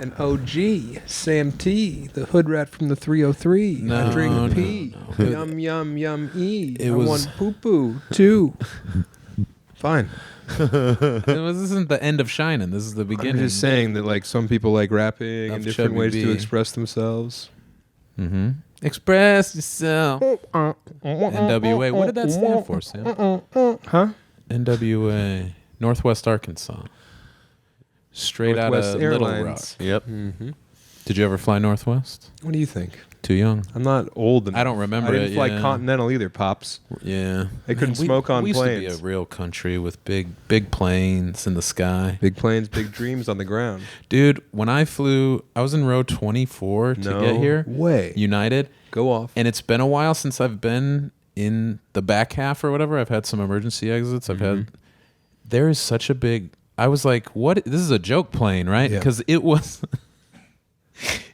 An OG, Sam T, the hood rat from the 303. No, I drink no, pee. no. Yum, yum, yum, E. It I was- want poo-poo, too. Fine. This isn't the end of Shining. This is the I'm beginning. just saying that, like, some people like rapping Of and different Chubby ways B. to express themselves. Mm-hmm. Express yourself. NWA. What did that stand for, Sam? Huh? NWA. Northwest Arkansas. Straight Northwest out of Little Rock. Airlines. Yep. Mm-hmm. Did you ever fly Northwest? What do you think? Too young. I'm not old enough. I don't remember I didn't it, fly yeah. Continental either, Pops. Yeah. They couldn't smoke on we used planes. to be a real country with big planes in the sky. Big planes, big dreams on the ground. Dude, when I flew, I was in row 24 to get here. Way. United. Go off. And it's been a while since I've been in the back half or whatever. I've had some emergency exits. There is such a big, I was like, what? This is a joke plane, right? Yeah. Because it was,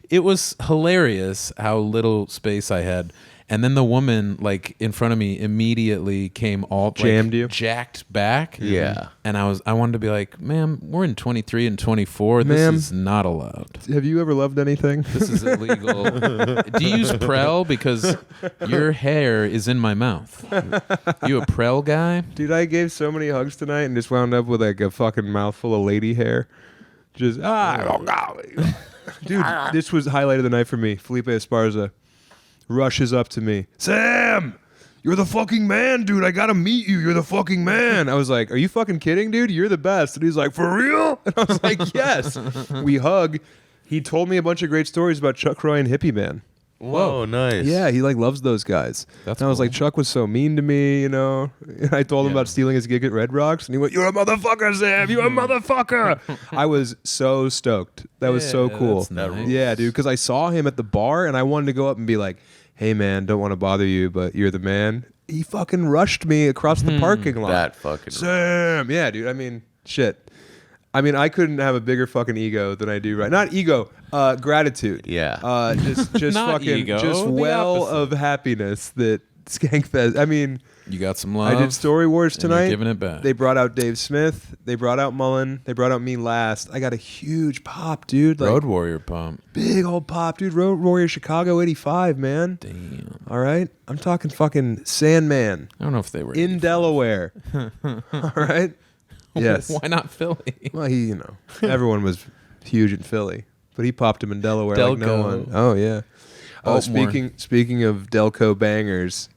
it was hilarious how little space I had. And then the woman, like, in front of me immediately came all Jammed you? jacked back. Yeah. And I wanted to be like, ma'am, we're in 23 and 24. Ma'am. This is not allowed. Have you ever loved anything? This is illegal. Do you use Prel? Because your hair is in my mouth. You a Prel guy? Dude, I gave so many hugs tonight and just wound up with like a fucking mouthful of lady hair. Just, Dude, this was highlight of the night for me. Felipe Esparza rushes up to me. Sam! You're the fucking man, dude. I gotta meet you. You're the fucking man. I was like, are you fucking kidding, dude? You're the best. And he's like, for real? And I was like, yes. We hug. He told me a bunch of great stories about Chuck Roy and Hippie Man. Whoa, nice. Yeah, he like loves those guys. That's and I was cool. like, Chuck was so mean to me, you know. And I told him about stealing his gig at Red Rocks, and he went, "You're a motherfucker, Sam. You're a motherfucker." I was so stoked. That was so Yeah, cool. that's nice. Yeah, dude, because I saw him at the bar, and I wanted to go up and be like, "Hey, man, don't want to bother you, but you're the man." He fucking rushed me across the parking lot. That fucking Sam. Yeah, dude. I mean, shit. I mean, I couldn't have a bigger fucking ego than I do right. Not ego, gratitude. Yeah. Just Not fucking, ego, just the well opposite. of happiness that Skankfest. I mean, You got some love. I did Story Wars and you're tonight. giving it back. They brought out Dave Smith. They brought out Mullen. They brought out me last. I got a huge pop, dude. Like, Road Warrior pump. big old pop, dude. Roadwarrior Chicago '85, man. Damn. All right, I'm talking fucking Sandman I don't know if they were in Delaware. All right. Yes. Why not Philly? Well, he, everyone was huge in Philly, but he popped him in Delaware like no Delco. one. Oh yeah. Oh, Baltimore. speaking of Delco bangers,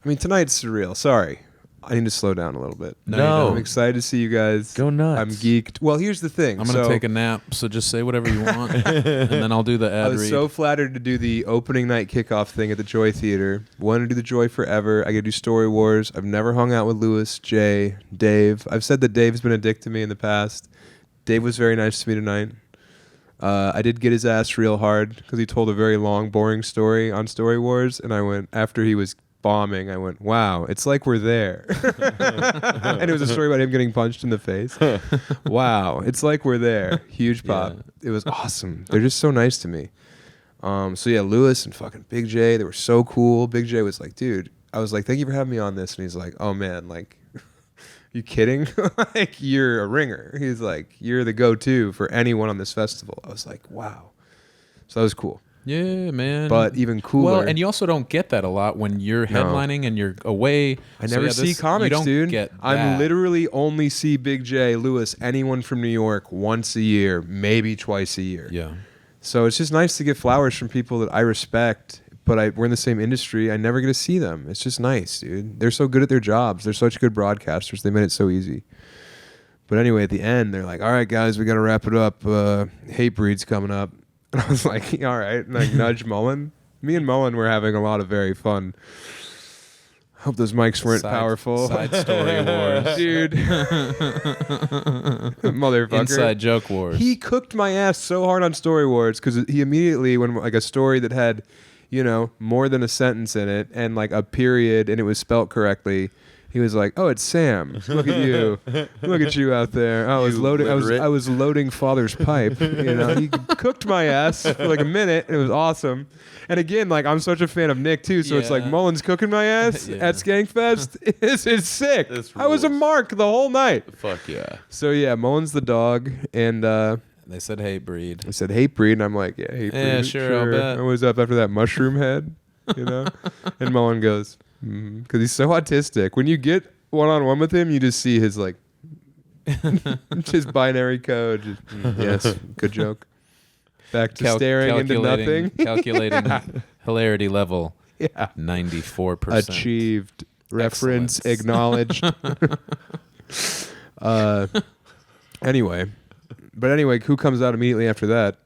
I mean tonight's surreal. Sorry, I need to slow down a little bit. No. I'm excited to see you guys. Go nuts. I'm geeked. Well, here's the thing. I'm going to take a nap, so just say whatever you want, and then I'll do the I ad was read. so flattered to do the opening night kickoff thing at the Joy Theater. Wanted to do the Joy forever. I could do Story Wars. I've never hung out with Lewis, Jay, Dave. I've said that Dave's been a dick to me in the past. Dave was very nice to me tonight. I did get his ass real hard because he told a very long, boring story on Story Wars, and I went, after he was bombing, I went, wow, it's like we're there. And it was a story about him getting punched in the face. Wow, it's like we're there. Huge pop. Yeah. It was awesome. They're just so nice to me. So yeah, Lewis and fucking Big J, they were so cool. Big J was like, dude, I was like, thank you for having me on this. And he's like, oh man, like, you kidding? Like, you're a ringer. He's like, you're the go-to for anyone on this festival. I was like, wow. So that was cool. Yeah, man. But even cooler. Well, and you also don't get that a lot when you're headlining and you're away. I never see comics, you don't dude. Get I'm that. literally only see Big J, Lewis, anyone from New York once a year, maybe twice a year. Yeah. So it's just nice to get flowers from people that I respect, but we're in the same industry. I never get to see them. It's just nice, dude. They're so good at their jobs. They're such good broadcasters. They made it so easy. But anyway, at the end, they're like, all right, guys, we got to wrap it up. Hatebreed's coming up. And I was like, all right. And I nudge Mullen. Me and Mullen were having a lot of very fun. Hope those mics weren't powerful. Side story wars. Dude. Motherfucker. Inside joke wars. He cooked my ass so hard on Story Wars because he immediately, when like a story that had, more than a sentence in it and like a period and it was spelt correctly, he was like, "Oh, it's Sam. Look at you. Look at you out there." I was loading. I was loading father's pipe. He cooked my ass for like a minute. And it was awesome. And again, like I'm such a fan of Nick too, so it's like Yeah. Mullen's cooking my ass at Skankfest. It's sick. This I was a rules. mark the whole night. Fuck yeah. So yeah, Mullen's the dog, and They said hate breed. I said hate breed, and I'm like, yeah, hate breed. Yeah, sure, I'll bet. I was up after that mushroom head, you know? And Mullen goes, because he's so autistic. When you get one-on-one with him, you just see his, like, his binary code. Just, yes, good joke. Back to staring into nothing. Calculating hilarity level. Yeah. 94%. Achieved. Reference Excellence. acknowledged. Anyway, who comes out immediately after that?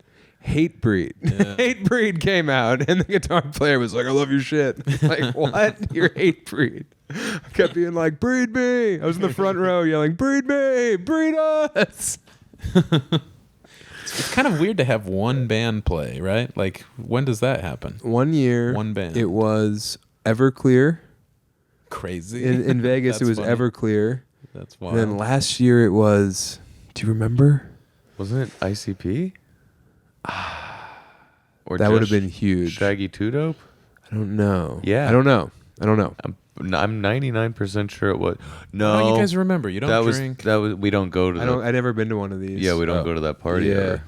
Hate Breed. Yeah. Hate Breed came out, and the guitar player was like, "I love your shit." Like, what? You're Hate Breed. I kept being like, "Breed me!" I was in the front row yelling, "Breed me! Breed us!" It's kind of weird to have one band play, right? Like, when does that happen? 1 year, One band. It was Everclear. Crazy. In Vegas, it was funny. Everclear. That's wild. And then last year, it was. Do you remember? Wasn't it ICP? Or That would have just been huge. Shaggy Two Dope? I don't know. Yeah. I don't know. I'm 99% sure it was. No, How do you guys remember? You don't drink. We don't go to. I've never been to one of these. Yeah, we don't go to that party. Yeah.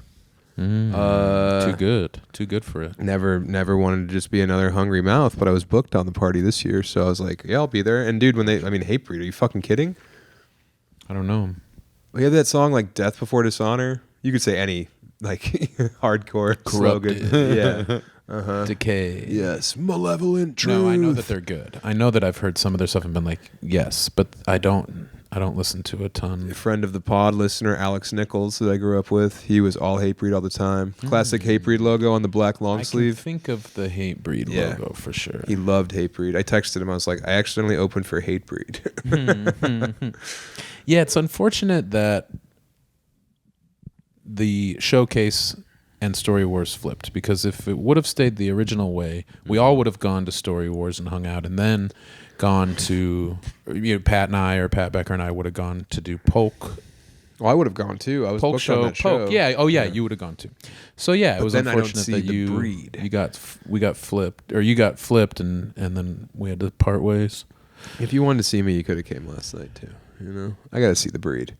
Ever. Too good for it. Never wanted to just be another hungry mouth, but I was booked on the party this year, so I was like, yeah, I'll be there. And dude, Hate Breed, are you fucking kidding? I don't know. We have that song like Death Before Dishonor. You could say any like hardcore Corrupted. slogan. Yeah. Decay. Yes. Malevolent truth. No, I know that they're good. I know that I've heard some of their stuff and been like, yes, but I don't listen to a ton. A friend of the pod listener, Alex Nichols, that I grew up with, he was all Hate Breed all the time. Classic Hate Breed logo on the black long I can sleeve. think of the Hate Breed logo for sure. He loved Hate Breed. I texted him. I was like, I accidentally opened for Hate Breed. Yeah, it's unfortunate that the showcase and Story Wars flipped, because if it would have stayed the original way, we all would have gone to Story Wars and hung out, and then gone to Pat Becker and I would have gone to do Polk. Well, I would have gone too. I was Polk booked show, on that show. Polk. Yeah. Oh yeah, you would have gone too. So yeah, it was then I don't unfortunate see that the breed. we got flipped, or you got flipped, and then we had to part ways. If you wanted to see me, you could have came last night too. You know, I got to see the breed.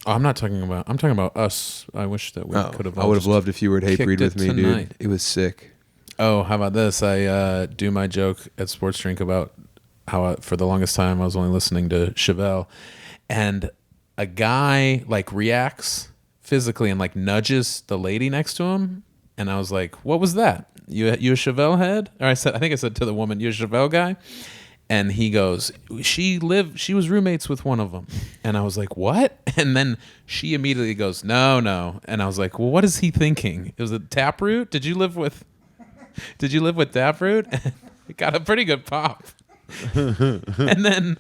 Oh, I'm talking about us. I wish that we could have. I would have loved if you were at Hate Breed with me, tonight. dude. It was sick. Oh, how about this? I do my joke at Sports Drink about how for the longest time I was only listening to Chevelle, and a guy like reacts physically and like nudges the lady next to him, and I was like, "What was that? You a Chevelle head?" Or I think I said to the woman, "You a Chevelle guy?" And he goes, she was roommates with one of them. And I was like, what? And then she immediately goes, no. And I was like, well, what is he thinking? It was a Taproot? Did you live with Taproot? It got a pretty good pop. And then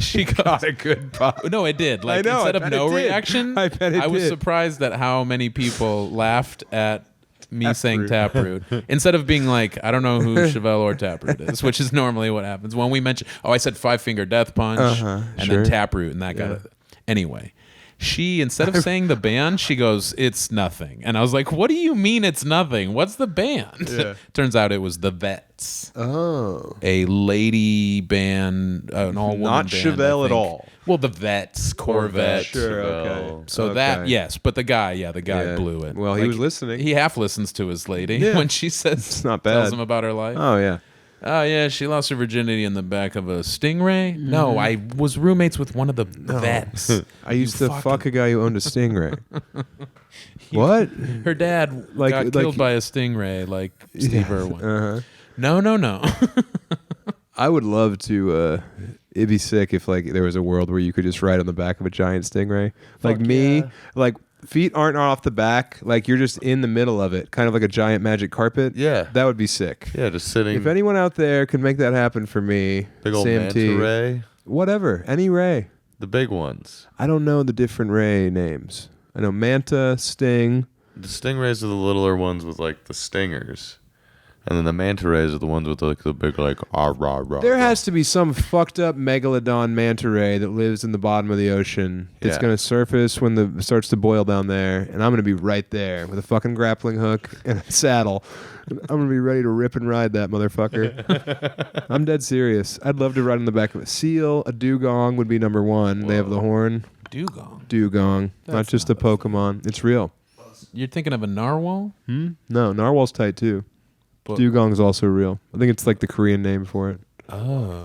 she got a good pop. No, it did. Like, I know, instead I of bet no it did. reaction, I bet it was did. surprised at how many people laughed at me saying Taproot instead of being like, I don't know who Chevelle or Taproot is, which is normally what happens when we mention. Oh, I said 5 Finger Death Punch and then Taproot, and that got it. Anyway, she, instead of saying the band, she goes, "It's nothing," and I was like, "What do you mean it's nothing? What's the band?" Yeah. Turns out it was the Vets. Oh, A lady band, an all woman Not band, Chevelle I at think. all. Well, the Vets, Corvette. sure, okay. Chevelle. So Okay. that, yes, but the guy blew it. Well, he was listening. He half listens to his lady Yeah. when she says, It's not tells bad. him about her life. Oh yeah. Oh yeah, she lost her virginity in the back of a Stingray. No, I was roommates with one of the Vets. I used to fuck a guy who owned a Stingray. What? Her dad got killed by a Stingray, like Steve Irwin. Uh-huh. No. I would love to. It'd be sick if like there was a world where you could just ride on the back of a giant Stingray. Like me, like feet aren't off the back. Like you're just in the middle of it, kind of like a giant magic carpet. Yeah. That would be sick. Yeah, just sitting. If anyone out there could make that happen for me, big old Sam manta T, ray. whatever, any ray. The big ones. I don't know the different ray names. I know Manta, Sting. The stingrays are the littler ones with like the stingers. And then the manta rays are the ones with like the big like rah. There has to be some fucked up megalodon manta ray that lives in the bottom of the ocean that's Yeah. going to surface when it starts to boil down there, and I'm going to be right there with a fucking grappling hook and a saddle. I'm going to be ready to rip and ride that motherfucker. I'm dead serious. I'd love to ride in the back of a seal. A dugong would be number one. They have the horn. Dugong. Dugong, not That's just not a Pokemon. It's real. You're thinking of a narwhal? No, narwhal's tight too. But- Dugong's also real. I think it's like the Korean name for it. Oh.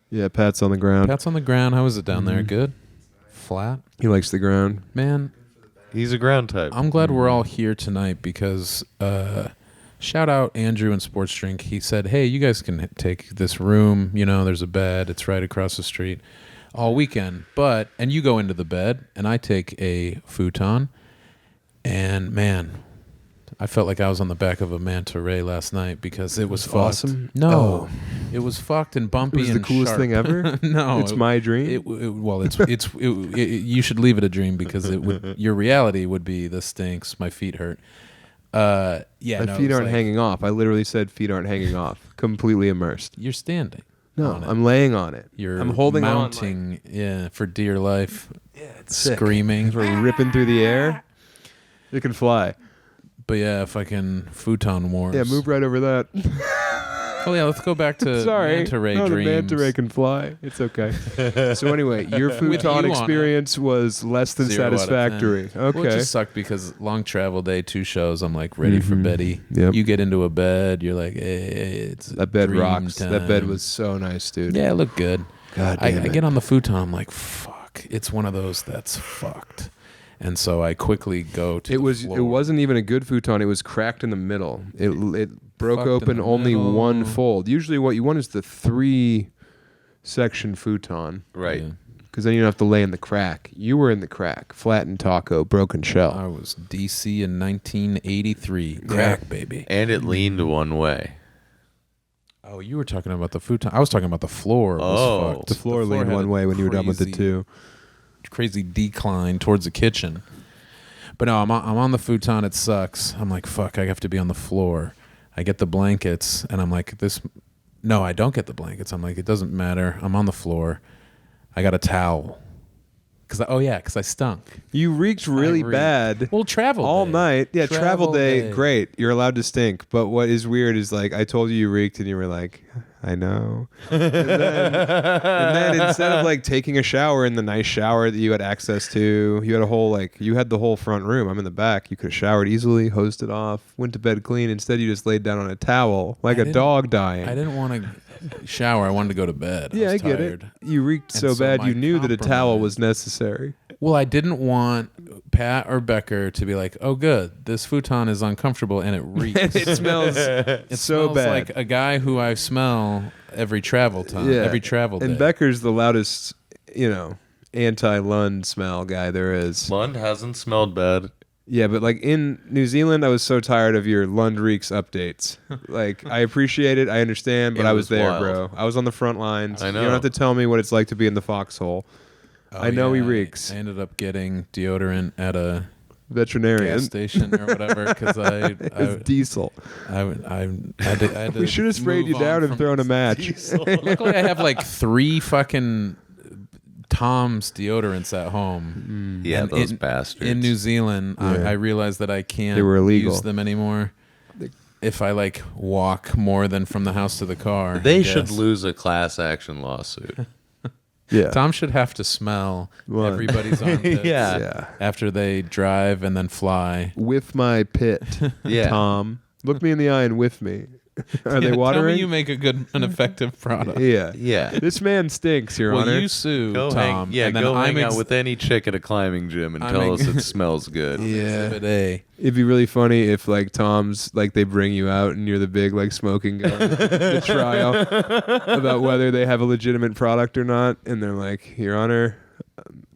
Yeah, Pat's on the ground. Pat's on the ground. How is it down there? Good? Flat? He likes the ground. Man, He's a ground type. I'm glad we're all here tonight because shout out Andrew in Sports Drink. He said, hey, you guys can take this room. You know, there's a bed. It's right across the street all weekend. And you go into the bed, and I take a futon. And, man, I felt like I was on the back of a manta ray last night because it was fucked. Awesome. No, it was fucked and bumpy. It was the and coolest sharp. thing ever. No, It's my dream. You should leave it a dream because your reality would be this stinks. My feet hurt. My feet aren't hanging off. I literally said feet aren't hanging off. Completely immersed. You're standing. No, on it. I'm laying on it. I'm holding mounting, for dear life. Yeah, it's sick. Screaming. If we're ripping through the air, it can fly. But yeah, fucking futon wars. Yeah, move right over that. Oh yeah, let's go back to Sorry. manta ray no, dreams. the manta ray can fly. It's okay. So anyway, your futon you on experience was less than 0 out of 10. satisfactory. Okay. Well, it just sucked because long travel day, 2 shows. I'm like ready for Betty. Yep. You get into a bed, you're like, hey, it's That bed dream rocks. time. That bed was so nice, dude. Yeah, it looked good. God I damn it. get on the futon. I'm like, fuck. It's one of those that's fucked. And so I quickly go to. It the wasn't even a good futon. It was cracked in the middle. It broke Fucked in open the only middle. one fold. Usually, what you want is the 3-section futon, Right. Yeah. because then you don't have to lay in the crack. You were in the crack, flattened taco, broken shell. I was DC in 1983. Crack, baby. And it leaned one way. Oh, you were talking about the futon. I was talking about the floor. Oh. Was fucked. The floor leaned had one a way when you were done with it too. Crazy decline towards the kitchen. But no, I'm on the futon. It sucks. I'm like, fuck, I have to be on the floor. I get the blankets, and I'm like, this. No, I don't get the blankets. I'm like, it doesn't matter. I'm on the floor. I got a towel. Because I stunk. You reeked really reeked. bad. Well, travel all day. night. Yeah, travel day, day. great. You're allowed to stink. But what is weird is like I told you reeked, and you were like, I know. and then instead of like taking a shower in the nice shower that you had access to, you had you had the whole front room. I'm in the back. You could have showered easily, hosed it off, went to bed clean. Instead, you just laid down on a towel like a dog dying. I didn't want to shower. I wanted to go to bed. Yeah, I was get tired. it. You reeked And so so bad my you knew that a towel compromise- was necessary. Well, I didn't want Pat or Becker to be like, "Oh, good, this futon is uncomfortable and it reeks." It smells It so smells bad. like a guy who I smell every travel time, every travel day. And Becker's the loudest, anti-Lund smell guy there is. Lund hasn't smelled bad. Yeah, but like in New Zealand, I was so tired of your Lund Reeks updates. Like, I appreciate it, I understand, but It I was was there, wild. bro. I was on the front lines. I You know. don't have to tell me what it's like to be in the foxhole. Oh, I know he yeah, reeks. I ended up getting deodorant at a Veterinarian. gas station or whatever because It's diesel. I had to We should have sprayed move you down on and from- thrown a match. Luckily, I have like 3 fucking Tom's deodorants at home. Yeah, And those bastards. In New Zealand, Yeah. I realized that I can't They were illegal. use them anymore. If I like walk more than from the house to the car, They I should guess. lose a class action lawsuit. Yeah. Tom should have to smell What? everybody's armpits Yeah. after they drive and then fly. Whiff my pit, Yeah. Tom. Look me in the eye and whiff me. Are they Tell me watering? you make an effective product. Yeah. Yeah. This man stinks, Your Well, Honor. you sue Go Tom. hang, and then go I'm hang out with any chick at a climbing gym and I'm tell ex- us it smells good. Yeah. Exhibit A. It'd be really funny if like Tom's like they bring you out and you're the big like smoking guy the trial about whether they have a legitimate product or not, and they're like, Your Honor,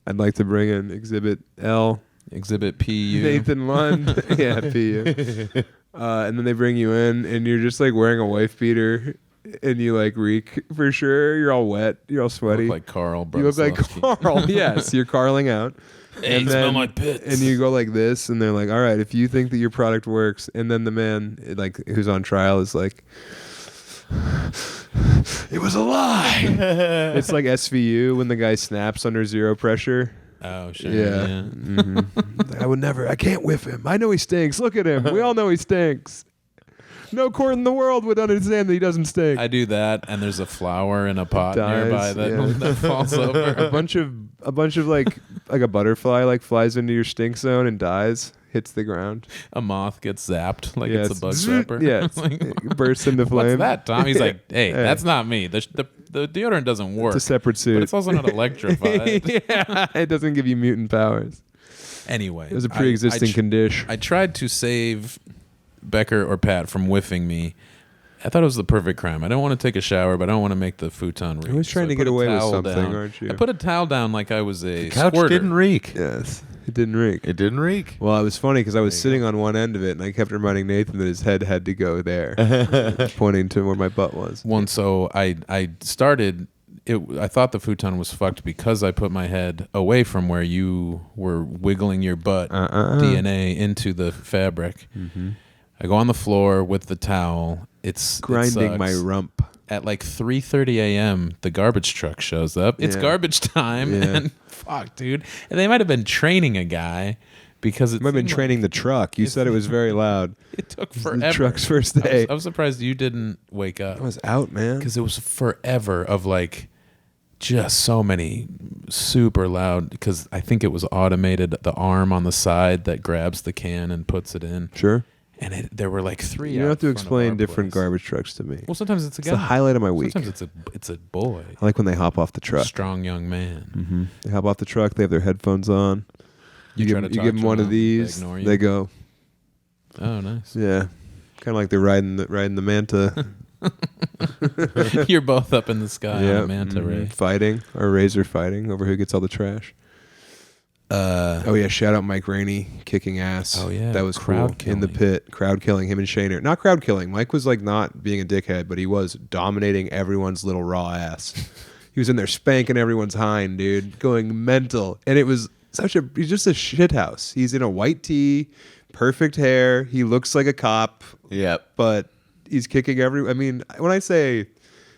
I'd like to bring in Exhibit L, Exhibit PU. Nathan Lund, yeah, PU, and then they bring you in and you're just like wearing a wife beater and you like reek for sure. You're all wet, you're all You sweaty. look like Carl. You look like Bronislawski. Carl. Yes, you're Carling out. Hey, smell my pits. And you go like this, and they're like, "All right, if you think that your product works," and then the man, like who's on trial, is like, "It was a lie." It's like SVU when the guy snaps under zero pressure. Oh, sure. Yeah. Yeah. I would never. I can't whiff him. I know he stinks. Look at him. We all know he stinks. No court in the world would understand that he doesn't stink. I do that, and there's a flower in a pot Dies, nearby that, yeah. that falls over. a bunch of like a butterfly like flies into your stink zone and dies, hits the ground. A moth gets zapped like Yeah, it's a bug zzz, zapper. Yeah, it bursts into flame. What's that, Tom? He's like, hey, Yeah. that's not me. The deodorant doesn't work. It's a separate suit. But it's also not electrified. Yeah, it doesn't give you mutant powers. Anyway, It was a pre-existing condition. I tried to save Becker or Pat from whiffing me. I thought it was the perfect crime. I don't want to take a shower, but I don't want to make the futon reek. You're always trying to I get put a away with towel something, down. aren't you? I put a towel down like I was a Couch squirter. didn't reek. Yes, it didn't reek. It didn't reek. Well, it was funny because I was There you sitting on one end of it, and I kept reminding Nathan that his head had to go there, pointing to where my butt was. One, so I started. I thought the futon was fucked because I put my head away from where you were wiggling your butt DNA into the fabric. Mm-hmm. I go on the floor with the towel. It Grinding my sucks. rump. At like 3:30 a.m., the garbage truck shows up. It's Yeah. garbage time, Yeah. and fuck, dude. And they might have been training a guy because it Might have been seemed training the truck. You said it was very loud. It took The forever. truck's first day. I was surprised you didn't wake up I was out, man. because it was forever of like just so many super loud. Because I think it was automated. The arm on the side that grabs the can and puts it in, Sure. and there were like three. You don't out have to front of explain our different place. garbage trucks to me. Well, sometimes it's a It's guy. the highlight of my week. Sometimes it's a boy, I like when they hop off the a truck. strong young man. Mm-hmm. They hop off the truck. They have their headphones on. You give try to you talk give them to one them, of they these. ignore you? They go, Oh, nice. yeah, kind of like they're riding the manta. You're both up in the sky on a manta ray. Fighting, or Razor fighting over who gets all the trash. Oh yeah, shout out Mike Rainey kicking ass. Oh, yeah, that was crowd cool. In the killing. pit, crowd killing him and Shaner. Not crowd killing. Mike was like not being a dickhead, but he was dominating everyone's little raw ass. He was in there spanking everyone's hind, dude, going mental. And it was he's just a shithouse. He's in a white tee, perfect hair. He looks like a cop, Yep. but he's kicking I mean, when I say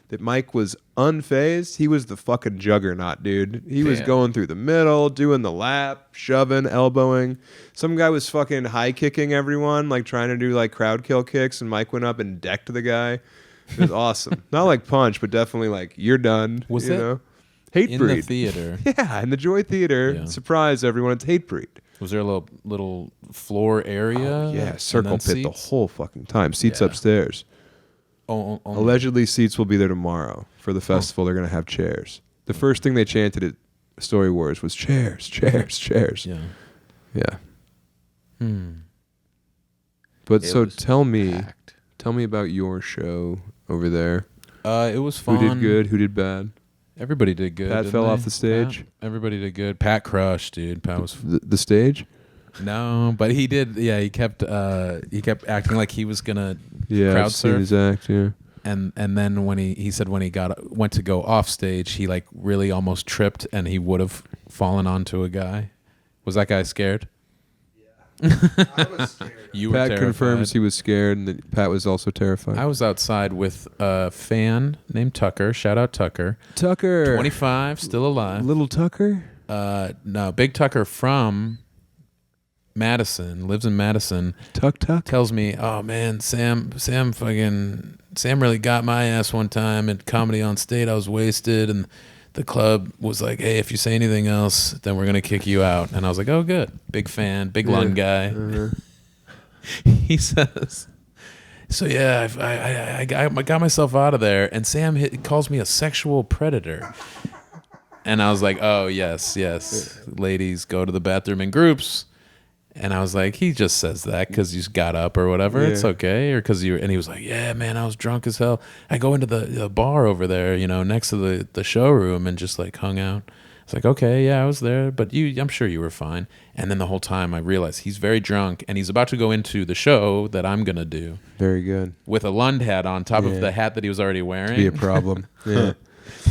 that Mike was unfazed, he was the fucking juggernaut, dude. He was Damn. going through the middle, doing the lap, shoving, elbowing. Some guy was fucking high kicking everyone, like trying to do like crowd kill kicks, and Mike went up and decked the guy. It was awesome. Not like punch, but definitely like you're done. Was you it know? Hate in Breed? the theater? Yeah, in the Joy Theater. Yeah. Surprise everyone, it's Hate Breed. Was there a little floor area? Yeah, circle and pit then the seats? whole fucking time. Seats Yeah. upstairs. Only- Allegedly, seats will be there tomorrow for the festival. They're going to have chairs. The first thing they chanted at Story Wars was chairs, chairs, chairs. Yeah. Yeah. Hmm. But It so was tell me packed. about your show over there. It was fun. Who did good? Who did bad? Everybody did good. Pat didn't fell they? off the stage? Pat? Everybody did good. Pat crushed, dude. Pat was The stage? no, but he did. Yeah, he kept acting like he was gonna Yeah, crowd I've seen surf. his act. Yeah. And then when he said when he went to go off stage, he like really almost tripped and he would have fallen onto a guy. Was that guy scared? I was scared. You were Pat terrified. confirms he was scared, and that Pat was also terrified. I was outside with a fan named Tucker. Shout out Tucker. Tucker, 25, still alive. little Tucker. No, Big Tucker from Madison, lives in Madison. Tuck. Tells me, oh man, Sam really got my ass one time at Comedy on State. I was wasted, and the club was like, hey, if you say anything else, then we're gonna kick you out. And I was like, oh good, big fan, big Lund guy. Uh-huh. He says, so yeah, I got myself out of there, and Sam calls me a sexual predator. And I was like, oh yes, ladies go to the bathroom in groups. And I was like, he just says that because you got up or whatever. Yeah. It's okay. Or because you. And he was like, yeah, man, I was drunk as hell. I go into the bar over there, next to the showroom, and just like hung out. It's like, okay, yeah, I was there, but I'm sure you were fine. And then the whole time I realized he's very drunk, and he's about to go into the show that I'm gonna do Very good. with a Lund hat on top Yeah. of the hat that he was already wearing. Be a problem. Yeah.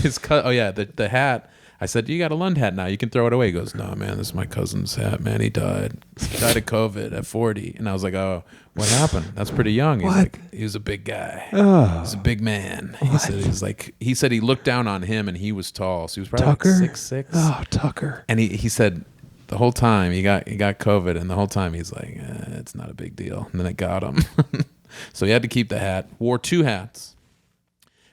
The hat. I said, you got a Lund hat now. You can throw it away. He goes, no, man, this is my cousin's hat, man. He died. He died of COVID at 40. And I was like, oh, what happened? That's pretty young. He's What? like, he was a big guy. Oh. He's a big man. He said he looked down on him and he was tall. So he was probably Tucker? like 6'6". Oh, Tucker. And he said the whole time he got COVID, and the whole time he's like, it's not a big deal. And then it got him. So he had to keep the hat. Wore 2 hats.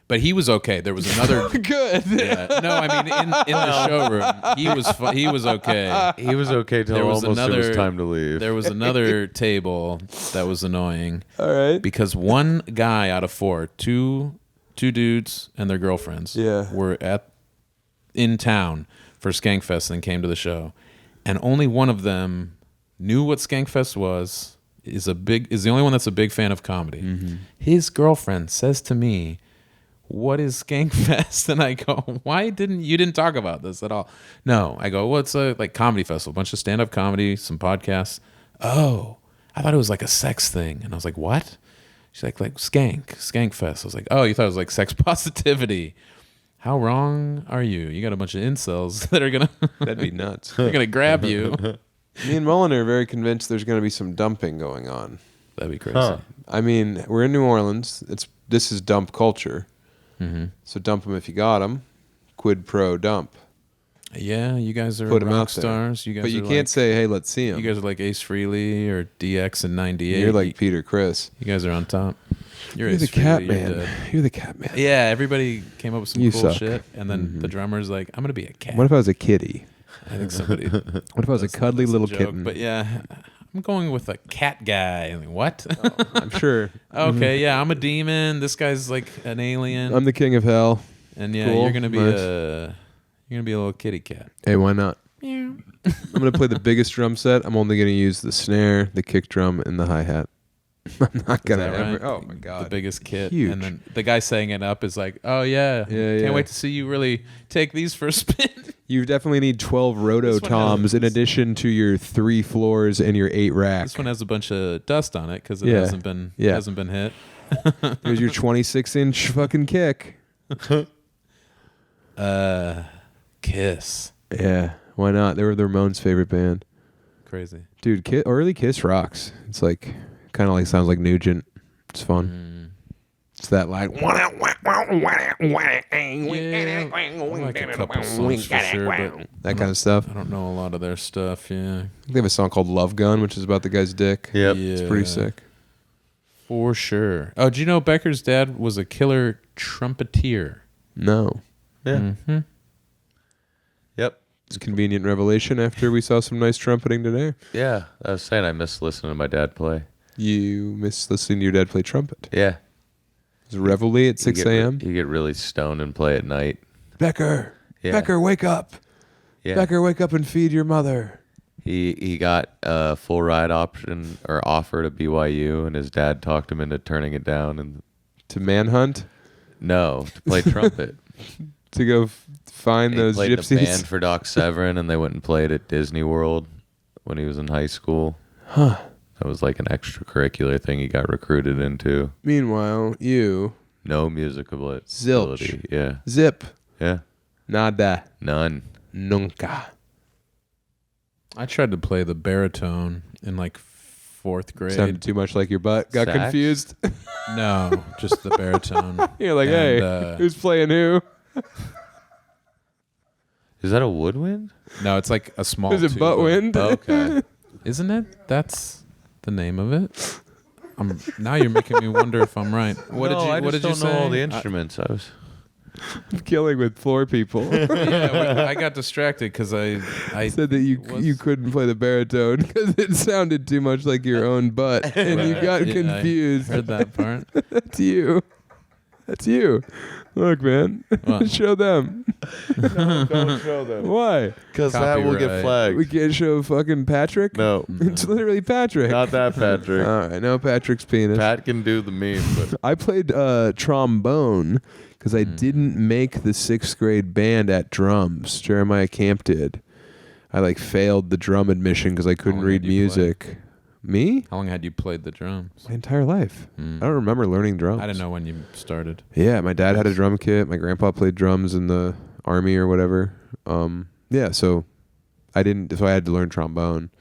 But he was okay. There was another. Good. Yeah. No, I mean in the showroom, he was okay. He was okay till almost it was time to leave. There was another table that was annoying. All right. Because one guy out of 4, two dudes and their girlfriends, Yeah. were in town for Skankfest and came to the show, and only one of them knew what Skankfest was. Is the only one that's a big fan of comedy. Mm-hmm. His girlfriend says to me, "What is Skankfest?" And I go, "Why didn't you talk about this at all?" No, I go, "Well, it's a like comedy festival, a bunch of stand-up comedy, some podcasts." Oh, I thought it was like a sex thing, and I was like, "What?" She's like Skankfest. I was like, "Oh, you thought it was like sex positivity? How wrong are you? You got a bunch of incels that are gonna That'd be nuts. they're gonna grab you." Me and Mullen are very convinced there's going to be some dumping going on. That'd be crazy. Huh. I mean, we're in New Orleans. This is dump culture. Mm-hmm. So dump them if you got them. Quid pro dump. Yeah, you guys are Put 'em rock out there. stars. You guys, But you are can't like, say, hey, let's see them. you guys are like Ace Frehley or DX in '98. You're like Peter Criss. You guys are on top. You're the Ace cat Frehley, you're man. dead. You're the cat man. Yeah, everybody came up with some You cool suck. shit, and then the drummer's like, "I'm gonna be a cat." What if I was a kitty? I think somebody. What if I was a cuddly little kitten? But yeah, I'm going with a cat guy. I'm like, what? I'm sure. Okay, yeah, I'm a demon. This guy's like an alien. I'm the king of hell. And yeah, Cool. you're gonna be Nice. a little kitty cat. Hey, why not? Yeah. I'm going to play the biggest drum set. I'm only going to use the snare, the kick drum, and the hi-hat. I'm not going to Is that ever... right? Oh, my God. The biggest kit. Huge. And then the guy saying it up is like, oh yeah, Yeah, can't yeah. wait to see you really take these for a spin. You definitely need 12 This one rototoms in has- addition to your 3 floors and your 8 rack. This one has a bunch of dust on it because it Yeah. hasn't been Yeah. hit. Here's your 26-inch fucking kick. Kiss. Yeah, why not? They were the Ramones' favorite band. Crazy. Dude, early Kiss rocks. It's like, kind of like, sounds like Nugent. It's fun. It's that like... Yeah, I like a couple songs for sure, but that kind of stuff. I don't know a lot of their stuff. Yeah. They have a song called Love Gun, which is about the guy's dick. Yep. Yeah. It's pretty sick. For sure. Oh, do you know Becker's dad was a killer trumpeter? No. Yeah. Mm-hmm. Yep. It's a convenient revelation after we saw some nice trumpeting today. Yeah. I was saying I miss listening to my dad play. You miss listening to your dad play trumpet. Yeah. It's reveille at 6 You get a.m. You get really stoned and play at night. Becker! Yeah. Becker, wake up! Yeah. Becker, wake up and feed your mother. He got a full ride option or offer to BYU, and his dad talked him into turning it down. And To manhunt? no, to play trumpet. To go find He those played in a gypsies? band for Doc Severin, and they went and played at Disney World when he was in high school. Huh. That was like an extracurricular thing he got recruited into. Meanwhile, you... No musical Zilch. ability. Yeah. Zip. Yeah. Nada. None. Nunca. I tried to play the baritone in like 4th grade. Sounded too much like your butt. Got Sax? confused. No, just the baritone. You're like, And, hey, who's playing who? Is that a woodwind? No, it's like a small Is it tuba. butt wind? Okay. Isn't it? That's the name of it. Now you're making me wonder if I'm right. What No, did you? I What just did you don't say? know all the instruments. I was. I'm killing with floor people. Yeah, I got distracted because I Said that you couldn't play the baritone because it sounded too much like your own butt, and you got Yeah, confused. I heard that part. That's you. That's you. Look, man. What? Show them. Don't show them. Why? Because that will get Copyright. flagged. We can't show fucking Patrick? No. It's literally Patrick. Not that Patrick. All right, no Patrick's penis. Pat can do the meme, but I played trombone because I didn't make the 6th grade band at drums. Jeremiah Camp did. I failed the drum admission because I couldn't long read had you music. Me? How long had you played the drums? My entire life. I don't remember learning drums. I didn't know when you started. Yeah, my dad had a drum kit. My grandpa played drums in the army or whatever. Yeah, so I didn't. So I had to learn trombone,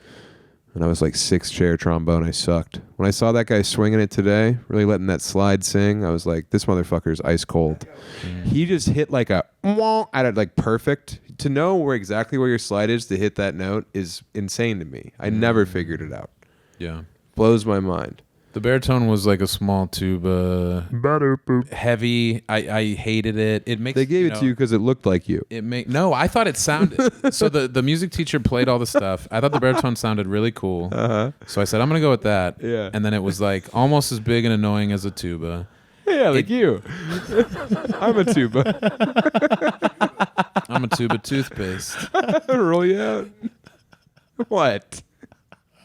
and I was like 6th chair trombone. I sucked. When I saw that guy swinging it today, really letting that slide sing, I was like, this motherfucker's ice cold. He just hit like a at it perfect. To know where exactly where your slide is to hit that note is insane to me. I never figured it out. Yeah. Blows my mind. The baritone was like a small tuba, heavy. I hated it. It makes They gave it to you because it looked like you. No, I thought it sounded. So the music teacher played all the stuff. I thought the baritone sounded really cool. So I said I'm gonna go with that. Yeah. And then it was like almost as big and annoying as a tuba. Yeah, like you. I'm a tuba. I'm a tube of toothpaste. Roll you out. What?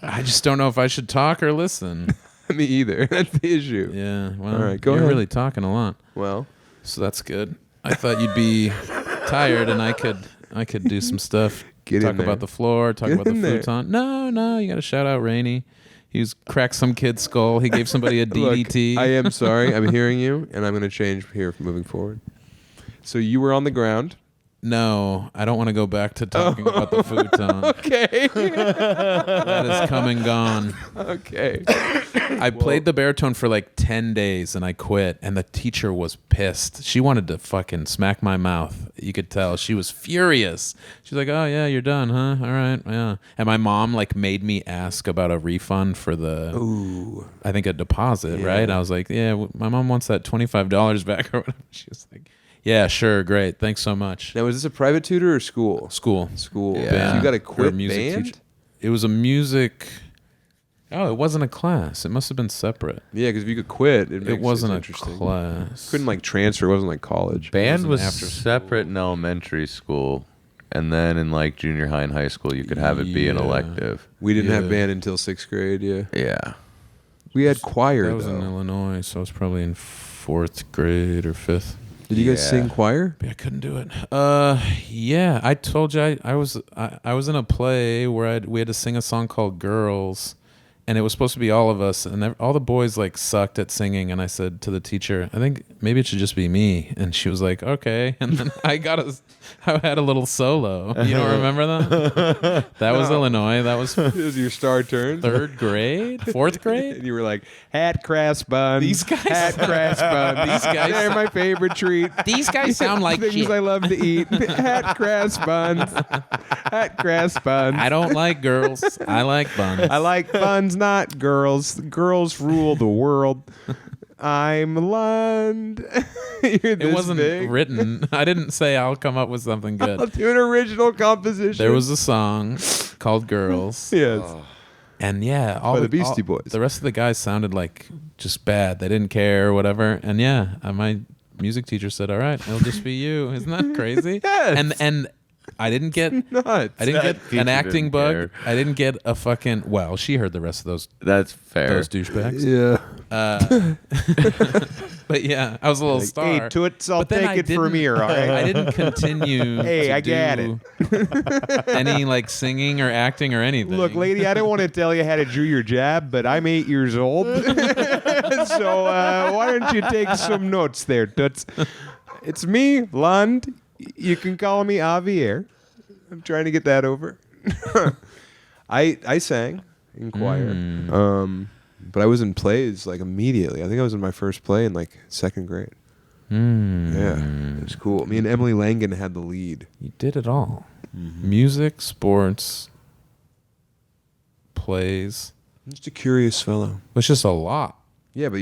I just don't know if I should talk or listen. Me either. That's the issue. Yeah. Well, All right, go you're ahead. really talking a lot. Well, So that's good. I thought you'd be tired and I could do some stuff. Get talk in there. about the floor, talk Get about the in there. futon. No, you got to shout out Rainey. He was cracked some kid's skull. He gave somebody a DDT. look, I am sorry. I'm hearing you, and I'm going to change here moving forward. So you were on the ground. No, I don't want to go back to talking about the futon. Okay. That is come and gone. Okay. I played the baritone for like 10 days and I quit, and the teacher was pissed. She wanted to fucking smack my mouth. You could tell. She was furious. She's like, "Oh yeah, you're done, huh? All right, yeah." And my mom like made me ask about a refund for I think a deposit, Yeah. right? I was like, "Yeah, my mom wants that $25 back or whatever." She was like, "Yeah, sure, great. Thanks so much." Now, is this a private tutor or school? School. School. Yeah. So you got to Or a quit music band? teacher. It was a music. Oh, it wasn't a class. It must have been separate. Yeah, because if you could quit, It wasn't a interesting. class. Couldn't like transfer. It wasn't like college. Band was after separate in elementary school, and then in like junior high and high school, you could have it be an Yeah. elective. We didn't have Yeah. band until 6th grade. Yeah, Yeah. we had choir That was in though. Illinois, so I was probably in 4th grade or 5th. Did you guys Yeah. sing choir? But I couldn't do it. Yeah, I told you I was in a play where we had to sing a song called "Girls," and it was supposed to be all of us, and all the boys like sucked at singing. And I said to the teacher, "I think maybe it should just be me." And she was like, "Okay." And then I had a little solo. You don't remember that? That was Illinois. That was It was your star turn. 3rd grade, 4th grade. And you were like, hat crass buns. These guys- Hat crass buns. These guys- They're my favorite treat. These guys sound like Things shit. I love to eat. Hat crass buns. Hat crass buns. I don't like girls. I like buns. I like buns, not girls. Girls rule the world. I'm Lund. You're It this wasn't big. written. I didn't say I'll come up with something I'll good. do an original composition. There was a song called "Girls," Yes. and yeah, all By the Beastie Boys. The rest of the guys sounded like just bad. They didn't care or whatever. And yeah, my music teacher said, "All right, it'll just be you." Isn't that crazy? Yes. And I didn't get. Nuts. I didn't That get teacher an acting didn't bug. care. I didn't get a fucking. Well, she heard the rest of those That's fair. douchebags. Yeah. But yeah, I was a little star. Hey, toots, I'll But then take I it from didn't- here, all right? I didn't continue. Hey, to I got do any like singing or acting or anything. Look, lady, I don't want to tell you how to do your job, but I'm 8 years old. So why don't you take some notes there, Toots? It's me, Lund. You can call me Javier. I'm trying to get that over. I sang in choir. But I was in plays like immediately. I think I was in my first play in like 2nd grade. Yeah, it was cool. Me and Emily Langan had the lead. You did it all. Music, sports, plays. Just a curious fellow. It's just a lot. Yeah, but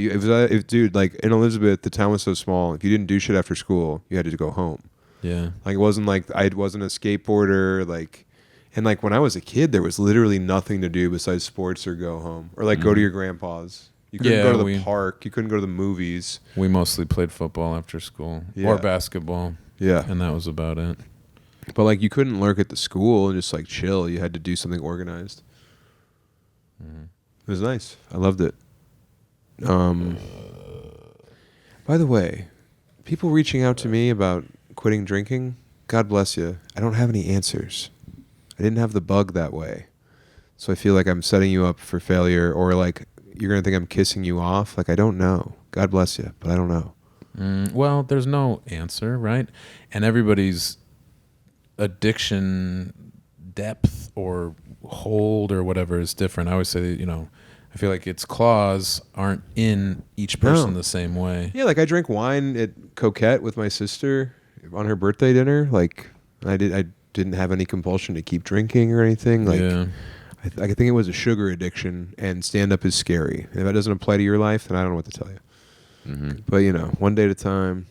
dude, like in Elizabeth, the town was so small. If you didn't do shit after school, you had to go home. Yeah. Like it wasn't like I wasn't a skateboarder. Like, and like when I was a kid, there was literally nothing to do besides sports or go home or like go to your grandpa's. You couldn't Yeah, go to the park. You couldn't go to the movies. We mostly played football after school Yeah. or basketball, Yeah, and that was about it. but like you couldn't lurk at the school and just like chill. You had to do something organized. It was nice. I loved it. By the way, people reaching out to me about quitting drinking, God bless you. I don't have any answers. I didn't have the bug that way. So I feel like I'm setting you up for failure, or like you're going to think I'm kissing you off. Like, I don't know. God bless you, but I don't know. Well, there's no answer, right? And everybody's addiction depth or hold or whatever is different. I always say, I feel like its claws aren't in each person No. the same way. Yeah, like I drank wine at Coquette with my sister on her birthday dinner. Like I didn't have any compulsion to keep drinking or anything. Like Yeah. I think it was a sugar addiction, and stand-up is scary. If that doesn't apply to your life, then I don't know what to tell you. But, one day at a time,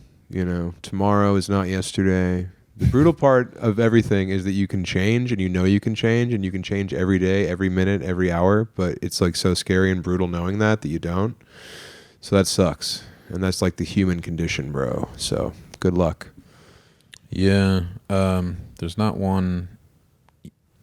tomorrow is not yesterday. The brutal part of everything is that you can change, and you can change, and you can change every day, every minute, every hour, but it's like so scary and brutal knowing that you don't. So that sucks. And that's like the human condition, bro. So good luck. Yeah. There's not one.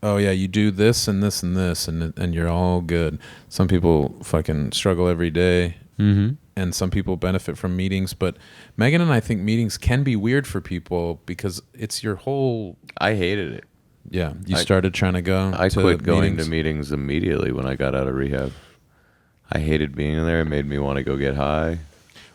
Oh yeah, you do this and this and this, and you're all good. Some people fucking struggle every day, and some people benefit from meetings. But Megan and I think meetings can be weird for people because it's your whole. I hated it. Yeah, you started trying to go. I to quit going meetings. to meetings immediately when I got out of rehab. I hated being in there. It made me want to go get high.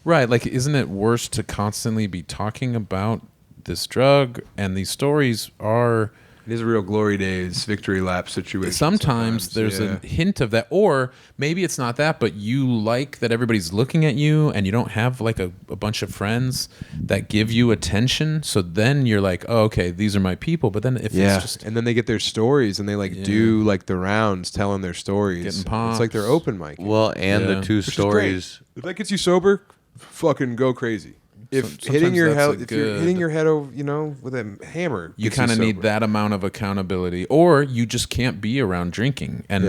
Right, like isn't it worse to constantly be talking about this drug? And these stories are. It is a real glory days, victory lap situation. Sometimes there's a hint of that, or maybe it's not that, but you like that everybody's looking at you and you don't have like a bunch of friends that give you attention. So then you're like, oh, okay, these are my people. But then if it's just... And then they get their stories and they do like the rounds telling their stories. Getting pops. It's like they're open mic. Well, and the two stories. If that gets you sober, fucking go crazy. If Sometimes hitting your that's head, a if you're good- hitting your head over, with a hammer, You gets kind of need sober. that amount of accountability, or you just can't be around drinking, and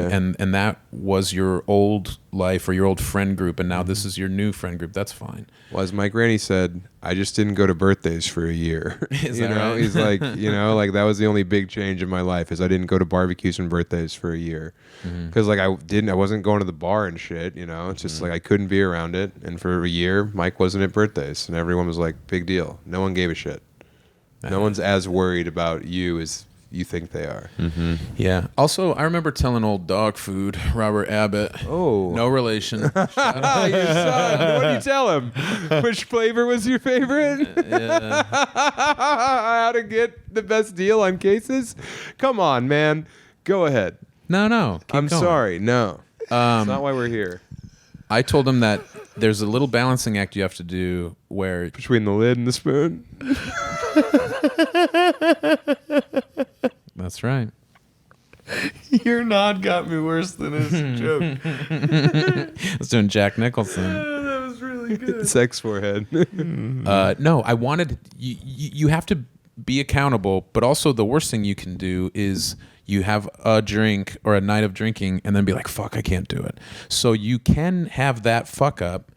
that was your old life or your old friend group, and now this is your new friend group. That's fine. Well, as my granny said, I just didn't go to birthdays for a year. Is that right? He's like, like that was the only big change in my life is I didn't go to barbecues and birthdays for a year. Because like I wasn't going to the bar and shit, It's just like I couldn't be around it. And for a year, Mike wasn't at birthdays, and everyone was like, big deal. No one gave a shit. No one's as worried about you as you think they are. Yeah. Also, I remember telling old dog food, Robert Abbott. Oh. No relation. Your son. What did you tell him? Which flavor was your favorite? Yeah. How to get the best deal on cases? Come on, man. Go ahead. No. Keep I'm going. sorry. No. That's not why we're here. I told him that there's a little balancing act you have to do where Between the lid and the spoon. that's right. Your nod got me worse than his joke. I was doing Jack Nicholson. That was really good. Sex forehead. No, I wanted you have to be accountable, but also the worst thing you can do is you have a drink or a night of drinking and then be like, fuck, I can't do it. So you can have that fuck up,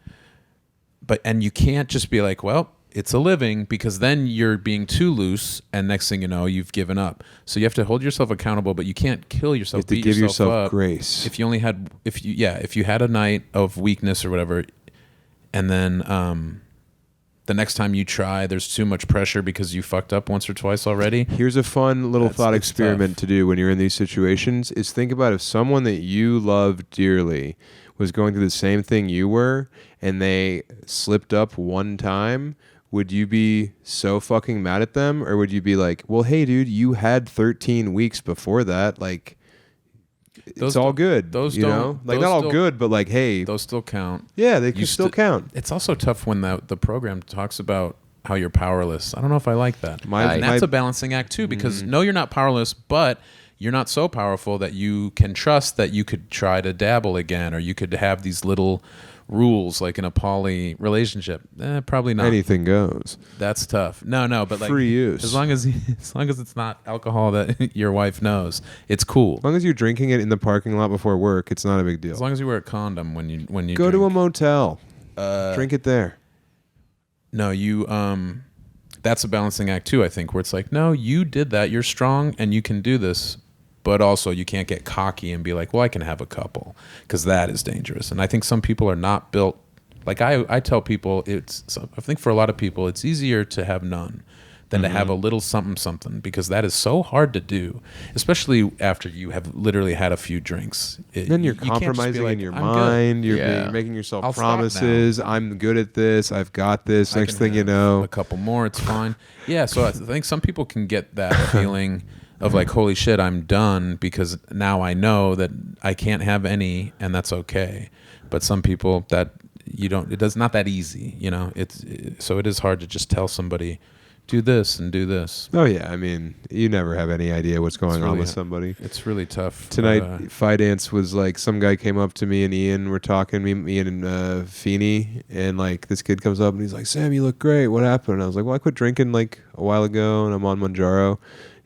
and you can't just be like, well, it's a living, because then you're being too loose, and next thing you know, you've given up. So you have to hold yourself accountable, but you can't kill yourself. You have to beat give yourself up. grace. If you had a night of weakness or whatever, and then the next time you try, there's too much pressure because you fucked up once or twice already. Here's a fun little thought it's experiment tough. to do when you're in these situations is think about if someone that you love dearly was going through the same thing you were and they slipped up one time, would you be so fucking mad at them? Or would you be like, well, hey, dude, you had 13 weeks before that. Like, it's all good. Those you don't- know? Like, those not all still- good, but like, hey. Those still count. Yeah, they can still count. It's also tough when the program talks about how you're powerless. I don't know if I like that. And that's a balancing act too, because no, you're not powerless, but you're not so powerful that you can trust that you could try to dabble again, or you could have these little rules like in a poly relationship. Probably not. Anything goes. That's tough. No, but like Free use. As long as it's not alcohol that your wife knows, it's cool. As long as you're drinking it in the parking lot before work, it's not a big deal. As long as you wear a condom when you Go to a drink. motel. Drink it there. No, you that's a balancing act too, I think, where it's like, no, you did that, you're strong and you can do this, but also you can't get cocky and be like, well, I can have a couple, because that is dangerous. And I think some people are not built like I tell people, I think for a lot of people it's easier to have none than to have a little something, because that is so hard to do, especially after you have literally had a few drinks. Then you're you can't just be compromising like, in your "I'm mind. good." You're making yourself I'll stop now. promises. I'm good at this. I've got this. I Next can thing you have know, a couple more, it's fine. Yeah, so I think some people can get that feeling of like, holy shit, I'm done, because now I know that I can't have any, and that's okay. But some people that you don't, it's not that easy, you know. So it is hard to just tell somebody, do this and do this. Oh yeah, I mean, you never have any idea what's going on really- with somebody. It's really tough. Tonight, Fi Dance was like, some guy came up to me and Ian were talking, Ian and Feeney, and like this kid comes up and he's like, Sam, you look great. What happened? And I was like, well, I quit drinking like a while ago and I'm on Manjaro.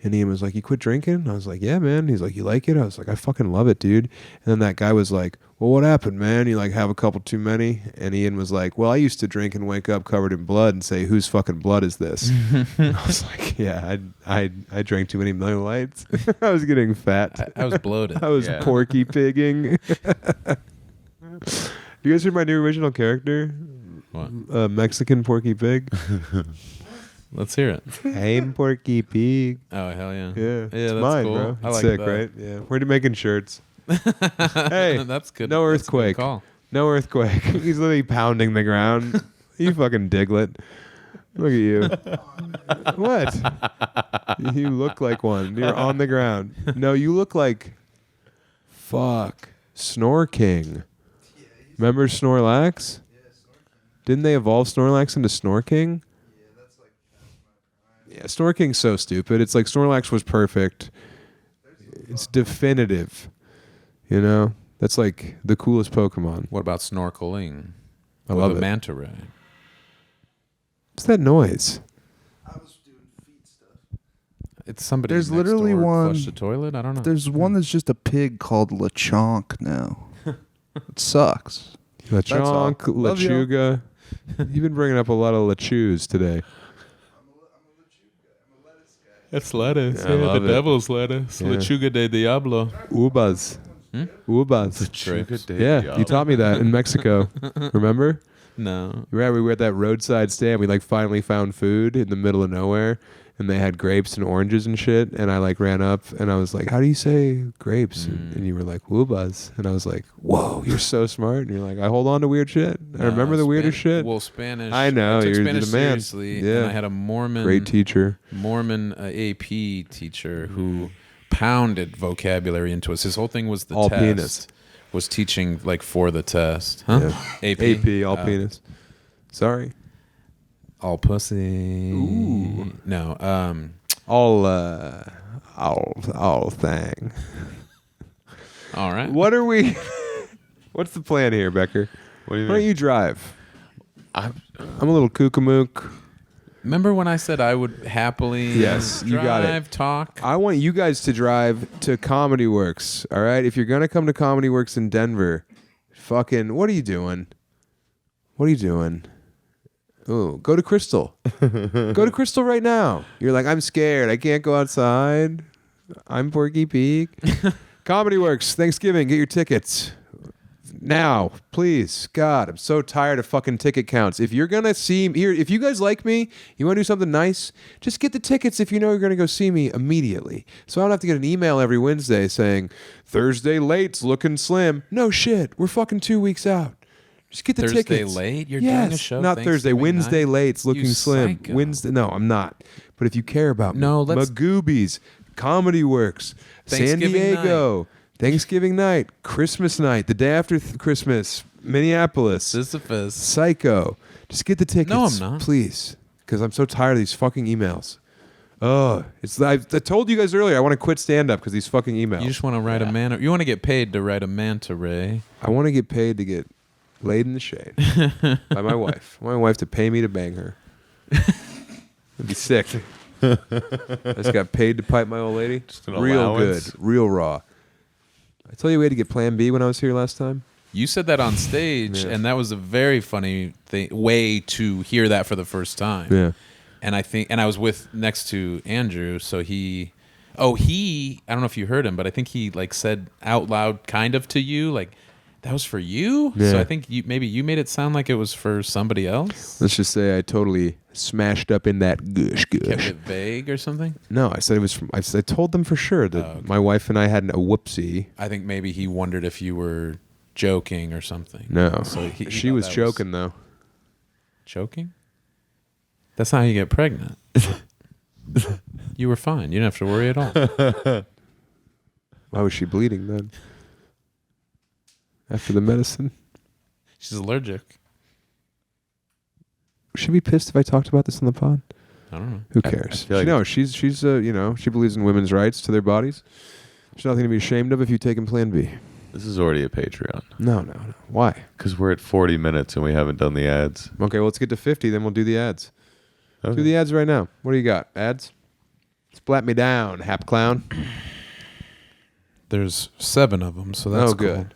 And Ian was like, you quit drinking? And I was like, yeah, man. He's like, you like it? I was like, I fucking love it, dude. And then that guy was like, well, what happened, man? You like have a couple too many? And Ian was like, well, I used to drink and wake up covered in blood and say, whose fucking blood is this? And I was like, yeah, I drank too many Miller Lights. I was getting fat. I was bloated. I was porky pigging. Do you guys hear my new original character? What? Mexican Porky Pig. Let's hear it. I'm Porky Pig. Oh, hell yeah. Yeah, That's mine, cool. bro. I It's like sick, that. right? Yeah, we're making shirts. Hey, that's good. no That's a good earthquake. call. No earthquake. He's literally pounding the ground. You fucking diglet. Look at you. What? You look like one. You're on the ground. No, you look like Snore King. Remember Snorlax? Didn't they evolve Snorlax into Snore King? Yeah, Snore King's so stupid. It's like Snorlax was perfect. It's definitive. You know? That's like the coolest Pokemon. What about snorkeling? I with love a it. manta ray. What's that noise? It's somebody. There's next literally door one- flushed the toilet. I don't know. There's one that's just a pig called Lechonk now. It sucks. Lechonk, all. Love you. Lechuga. You've been bringing up a lot of Lechus today. It's lettuce. Yeah, I love it. devil's lettuce. Yeah. Lechuga de Diablo. Ubas. Ubas. Grapes. Yeah, you taught me that in Mexico. Remember? No. We were at that roadside stand. We like finally found food in the middle of nowhere, and they had grapes and oranges and shit. And I like ran up and I was like, "How do you say grapes?" And you were like, "Ubas." And I was like, "Whoa, you're so smart." And you're like, "I hold on to weird shit. I remember the weirdest shit." Well, Spanish. I know, I took you're Spanish the man. seriously, Yeah. and I had a Great teacher. Mormon AP teacher who pounded vocabulary into us. His whole thing was the All test. penis. Was teaching like for the test, huh? Yeah. AP, AP, all penis. Sorry. all pussy. Ooh. No, All thing. all right. What are we? What's the plan here, Becker? What do you Why don't mean? you drive? I'm I'm a little kookamook. Remember when I said I would happily Yes, you got it. drive, talk? I want you guys to drive to Comedy Works. All right, if you're gonna come to Comedy Works in Denver, fucking, what are you doing? What are you doing? Oh, go to Crystal. Go to Crystal right now. You're like, I'm scared. I can't go outside. I'm Porky Pig. Comedy Works, Thanksgiving. Get your tickets now, please. God, I'm so tired of fucking ticket counts. If you're gonna see me here, if you guys like me, you want to do something nice, just get the tickets if you know you're gonna go see me immediately. So I don't have to get an email every Wednesday saying Thursday late's looking slim. No shit, we're fucking 2 weeks out. Just get the Thursday tickets. late? You're yes, doing a show not Thursday. Thanksgiving Wednesday night? late's looking You slim. psycho. Wednesday. No, I'm not. But if you care about me, No, let's- Magoobies, Comedy Works, San Thanksgiving Diego. Thanksgiving night, Christmas night, the day after Christmas, Minneapolis, Sisyphus. Psycho. Just get the tickets. No, I'm not. Please. Because I'm so tired of these fucking emails. Oh, I told you guys earlier I want to quit stand-up because these fucking emails. You just want to write a manta. You want to get paid to write a manta ray. I want to get paid to get laid in the shade by my wife. I want my wife to pay me to bang her. It'd be sick. I just got paid to pipe my old lady. Just an Real allowance? good. Real raw. I told you we had to get Plan B when I was here last time. You said that on stage, Yeah. and that was a very funny way to hear that for the first time. Yeah. And I was with next to Andrew, so I don't know if you heard him, but I think he like said out loud kind of to you, like, that was for you? Yeah. So I think maybe you made it sound like it was for somebody else? Let's just say I totally smashed up in that gush Kept gush. it vague or something? No, I said it was from. I told them for sure that okay. my wife and I had a whoopsie. I think maybe he wondered if you were joking or something. No, So she was choking though. Choking? That's not how you get pregnant. You were fine. You didn't have to worry at all. Why was she bleeding then? After the medicine, She's allergic. would she be pissed if I talked about this on the pod? I don't know. Who cares? feel like No, she's she believes in women's rights to their bodies. There's nothing to be ashamed of if you take Plan B. This is already a Patreon. No. Why? Because we're at 40 minutes and we haven't done the ads. Okay, well, let's get to 50, then we'll do the ads. Okay. Do the ads right now. What do you got? Ads? Splat me down, Hap Clown. There's 7 of them, so that's cool. good.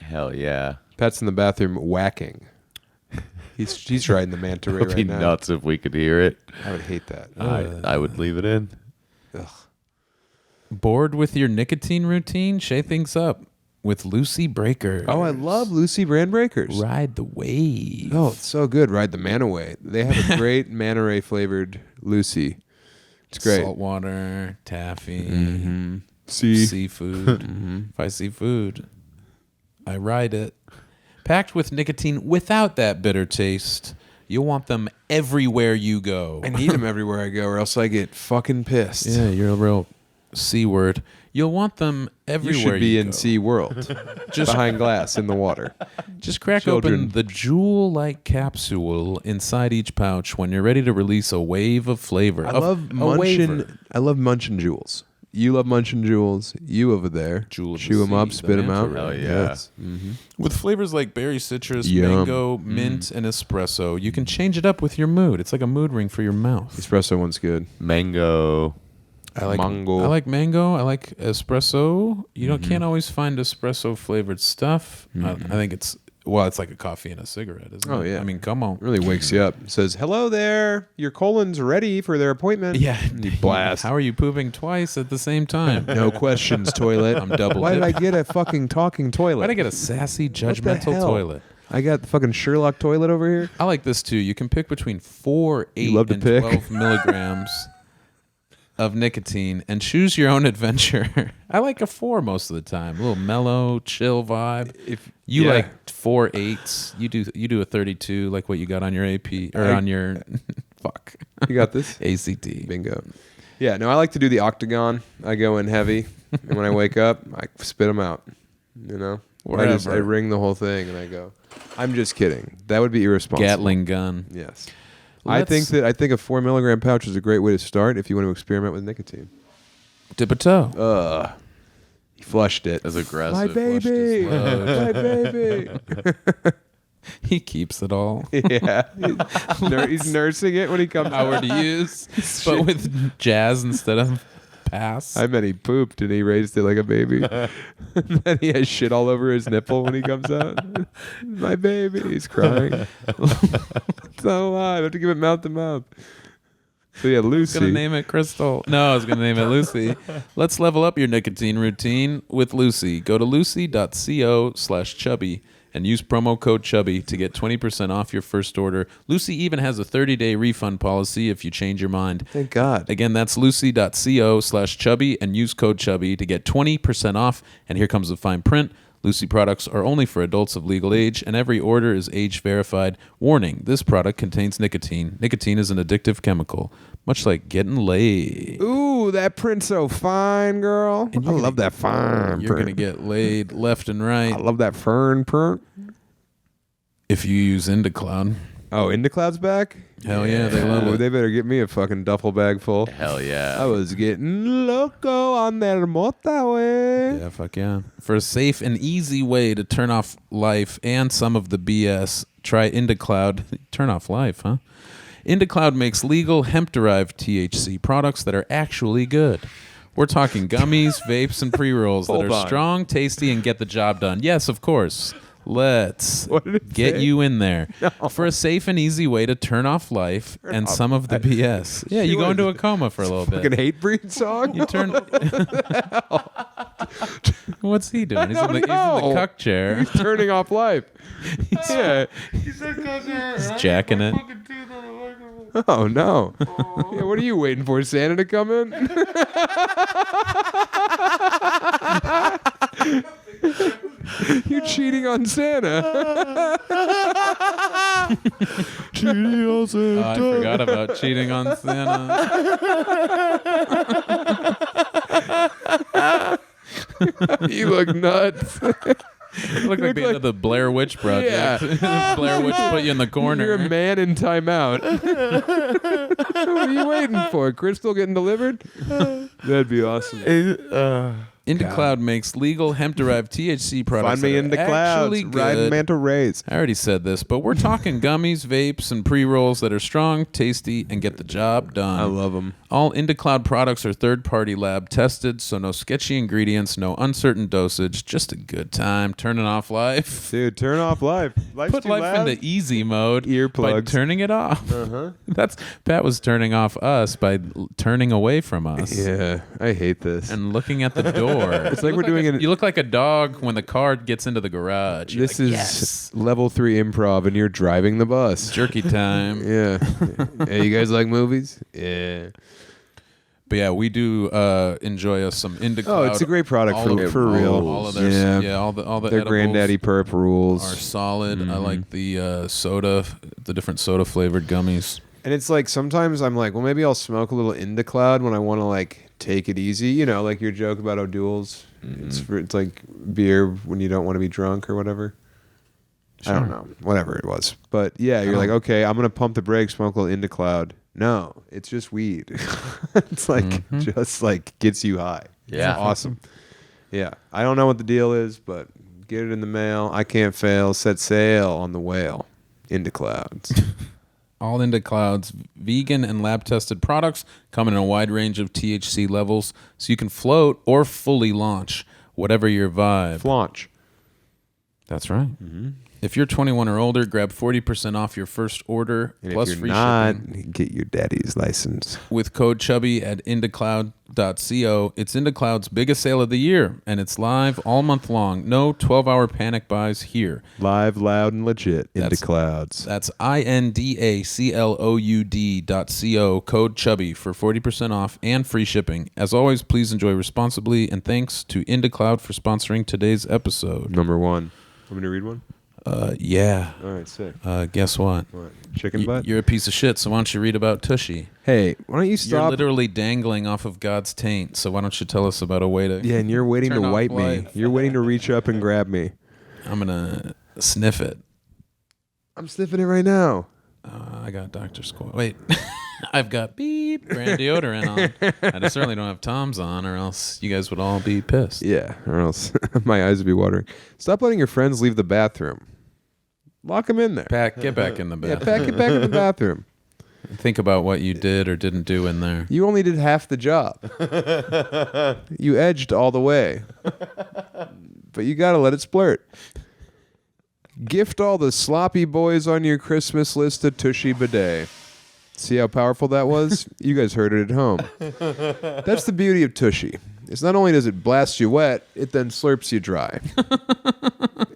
Hell yeah. Pat's in the bathroom whacking. He's riding the manta ray It would be right now. nuts if we could hear it. I would hate that. I would leave it in. Ugh. Bored with your nicotine routine? Shake things up with Lucy Breakers. Oh, I love Lucy brand breakers. Ride the wave. Oh, it's so good. Ride the Manta Way. They have a great Manta Ray flavored Lucy. It's great. Saltwater, taffy, See. seafood. If I see food, I ride it. Packed with nicotine without that bitter taste. You'll want them everywhere you go. I need them everywhere I go, or else I get fucking pissed. Yeah, you're a real C word. You'll want them You everywhere should be in go. Sea World, just behind glass in the water. Just crack Children. open the jewel-like capsule inside each pouch when you're ready to release a wave of flavor. I love a waver. munchin'. I love munchin' jewels. You love munchin' jewels. You over there, Jewel of the chew them up, sea, spit the them out. manta ray. Hell yeah. Yes. With flavors like berry citrus, Yum. mango, mint, and espresso, you can change it up with your mood. It's like a mood ring for your mouth. Espresso one's good. Mango. I like mango. I like mango. I like espresso. You can't always find espresso flavored stuff. I think it's like a coffee and a cigarette, isn't it? Oh, yeah. I mean, come on. It really wakes you up. It says, "Hello there. Your colon's ready for their appointment." Yeah. You blast. How are you pooping twice at the same time? No questions, toilet. I'm double Why did I dipping. get a fucking talking toilet? Why'd I get a sassy, What the judgmental hell? toilet? I got the fucking Sherlock toilet over here. I like this too. You can pick between 4, 8, love to and pick. 12 milligrams of nicotine and choose your own adventure. I like a 4 most of the time. A little mellow, chill vibe. If You yeah. like 4 8s. You do a 32 like what you got on your AP or on your fuck. You got this? ACT. Bingo. Yeah, no, I like to do the octagon. I go in heavy, and when I wake up, I spit them out. You know? I Wherever. ring the whole thing, and I go, I'm just kidding. That would be irresponsible. Gatling gun. Yes. Let's I think a 4 milligram pouch is a great way to start if you want to experiment with nicotine. dip a toe. He flushed it. As aggressive. My baby, my baby. He keeps it all. Yeah, he's nursing it when he comes Power out. to use, but with jazz instead of pass. I meant he pooped and he raised it like a baby. And then he has shit all over his nipple when he comes out. My baby, he's crying. It's not alive. I have to give it mouth to mouth. So yeah, I was Lucy. gonna name it Crystal. No, I was gonna name it Lucy. Let's level up your nicotine routine with Lucy. Go to lucy.co/chubby and use promo code Chubby to get 20% off your first order. Lucy even has a 30-day refund policy if you change your mind. Thank God. Again, that's lucy.co/chubby and use code Chubby to get 20% off. And here comes the fine print. Lucy products are only for adults of legal age, and every order is age verified. Warning, this product contains nicotine. Nicotine is an addictive chemical, much like getting laid. Ooh, that print's so fine, girl. I love that fern. You're print. going to get laid left and I right love that fern print. if you use IndaCloud. Oh, IndaCloud's back? Hell yeah, they love Ooh, it. they better get me a fucking duffel bag full. Hell yeah. I was getting loco on that motorway. Yeah, fuck yeah. For a safe and easy way to turn off life and some of the BS, try IndaCloud. Turn off life, huh? IndaCloud makes legal hemp-derived THC products that are actually good. We're talking gummies, vapes, and pre-rolls that Hold are on. strong, tasty, and get the job done. Yes, of course. Let's What did it get say? you in there. For a safe and easy way to turn off life and some of the BS. Yeah, you go into a coma for a little Fucking bit. hate breed song? You turn. What's he doing? He's in the know. cuck chair. He's turning off life. Yeah. He's jacking it. Oh, no. Yeah, what are you waiting for, Santa to come in? You cheating on Santa. Cheating on Santa. Oh, I forgot about cheating on Santa. You look nuts. You look like the end of the Blair Witch Project. Blair Witch put you in the corner. You're a man in timeout. What are you waiting for? Crystal getting delivered? That'd be awesome. IndaCloud makes legal hemp-derived THC products. Find me that in the are clouds, actually riding good. manta rays. I already said this, but we're talking gummies, vapes, and pre-rolls that are strong, tasty, and get the job done. I love them. All IndaCloud products are third-party lab tested, so no sketchy ingredients, no uncertain dosage, just a good time. Turning off life. Dude, turn off life. Life's Put too life loud. into easy mode by Earplugs. turning it off. That's Pat was turning off us by turning away from us. Yeah, I hate this. And looking at the door. It's like we're doing You look like a dog when the car gets into the garage. You're This like, is yes. level 3 improv, and you're driving the bus. Jerky time. Yeah. Hey, you guys like movies? Yeah. But yeah, we do enjoy us some IndaCloud. Oh, it's a great product All of for it real. All of their, Yeah. all the Their edibles granddaddy perp rules. are solid. I like the soda, the different soda flavored gummies. And it's like sometimes I'm like, well, maybe I'll smoke a little IndaCloud when I want to like take it easy. You know, like your joke about O'Doul's. It's like beer when you don't want to be drunk or whatever. I don't know, whatever it was. But yeah, you're like, okay, I'm gonna pump the brakes, smoke a little IndaCloud. No, it's just weed. It's like just like gets you high. Yeah. It's awesome. Yeah, I don't know what the deal is, but get it in the mail. I can't fail. Set sail on the whale. IndaClouds. All IndaCloud's vegan and lab tested products come in a wide range of THC levels, so you can float or fully launch, whatever your vibe. Launch. That's right. If you're 21 or older, grab 40% off your first order And plus if you're free not, shipping get your daddy's license. with code Chubby at indacloud.co. It's IndaCloud's biggest sale of the year, and it's live all month long. No 12-hour panic buys here. Live, loud, and legit. That's- IndaClouds. That's INDACLOUD.co, code Chubby for 40% off and free shipping. As always, please enjoy responsibly, and thanks to IndaCloud for sponsoring today's episode. Number 1. Want me to read one? Yeah. All right, sick. Guess what? What? Chicken butt? You're a piece of shit, so why don't you read about Tushy? Hey, why don't you You're stop? literally dangling off of God's taint, so why don't you tell us about a way to... Yeah, and you're waiting Turn to off wipe me. life. You're waiting to reach up and grab me. I'm going to sniff it. I'm sniffing it right now. I got Dr. Squaw. Wait. I've got beep brand deodorant on. I certainly don't have Tom's on, or else you guys would all be pissed. Yeah, or else my eyes would be watering. Stop letting your friends leave the bathroom. Lock them in there. Pat, get back in the Yeah, bathroom. get back in the bathroom. Think about what you did or didn't do in there. You only did half the job. You edged all the way. But you got to let it splurt. Gift all the sloppy boys on your Christmas list to Tushy Bidet. See how powerful that was? You guys heard it at home. That's the beauty of Tushy. It's not only does it blast you wet, it then slurps you dry.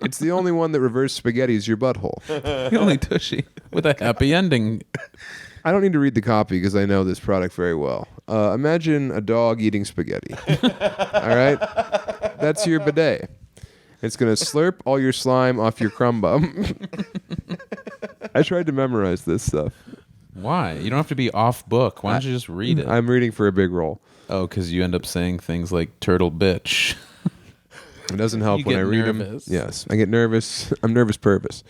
It's the only one that reverse spaghettis your butthole. The only Tushy with a happy ending. I don't need to read the copy because I know this product very well. Imagine a dog eating spaghetti. All right? That's your bidet. It's going to slurp all your slime off your crumb bum. I tried to memorize this stuff. Why? You don't have to be off book. Why don't you just read it? I'm reading for a big role. Oh, because you end up saying things like turtle bitch. It doesn't help You when get I read nervous. them. Yes, I get nervous. I'm nervous purpose.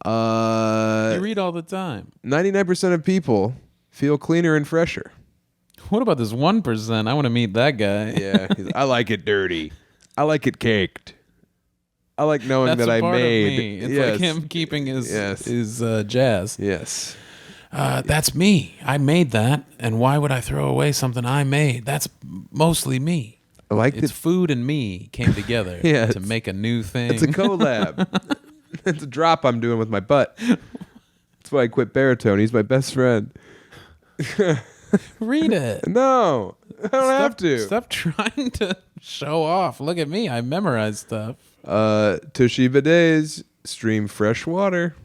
You read all the time. 99% of people feel cleaner and fresher. What about this 1%? I want to meet that guy. Yeah, I like it dirty. I like it caked. I like knowing That's that a I part made. of me. It's yes. like him keeping his Yes. his jazz. Yes. That's me. I made that, and why would I throw away something I made? That's mostly me. I like It's it. food and me came together Yeah, to it's- make a new thing. It's a collab. It's a drop I'm doing with my butt. That's why I quit baritone. He's my best friend. Read it. No, I don't have to. Stop trying to show off. Look at me. I memorized stuff. Tushy Bidets stream fresh water.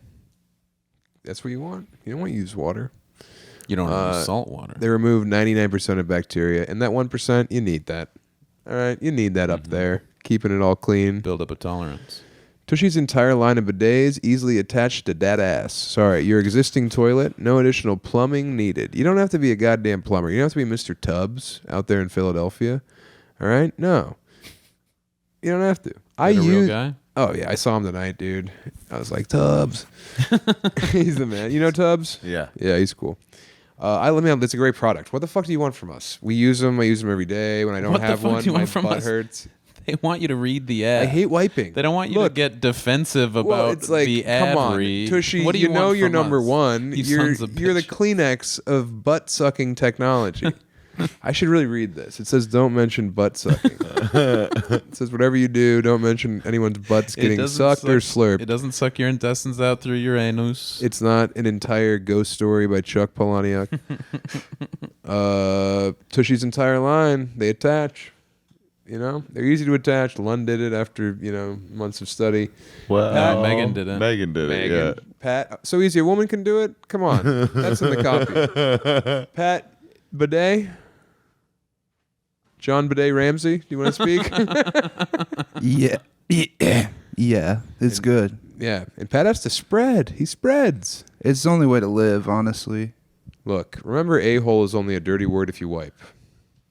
That's what you want. You don't want to use water. You don't use salt water. They remove 99% of bacteria, and that 1%, you need that. All right, you need that up there, keeping it all clean. Build up a tolerance. Tushy's entire line of bidets easily attached to that ass. Sorry, your existing toilet, no additional plumbing needed. You don't have to be a goddamn plumber. You don't have to be Mr. Tubbs out there in Philadelphia. All right? No. You don't have to. Is that a real guy? Oh yeah, I saw him tonight, dude. I was like, Tubbs. He's the man. You know Tubbs? Yeah. Yeah, he's cool. Let me. It's a great product. What the fuck do you want from us? We use them. I use them every day. When I don't What the have fuck one, do you my want from butt us? hurts. They want you to read the ad. I hate wiping. They don't want you Look, to get defensive about well, it's like, the ad come on, read. Tushy. What do you know want you're from number us? one. You You're sons of the bitches. Kleenex of butt sucking technology. I should really read this. It says, "Don't mention butt sucking." It says, "Whatever you do, don't mention anyone's butts It getting doesn't sucked or slurped." It doesn't suck your intestines out through your anus. It's not an entire ghost story by Chuck Palahniuk. Tushy's entire line, they attach. You know, they're easy to attach. Lund did it after months of study. Well, Megan did it. Megan did it. Yeah. Pat, so easy. A woman can do it. Come on, that's in the copy. Pat Bidet, John Bidet Ramsey. Do you want to speak? Yeah, it's good. Yeah, and Pat has to spread. He spreads. It's the only way to live, honestly. Look, remember, a-hole is only a dirty word if you wipe.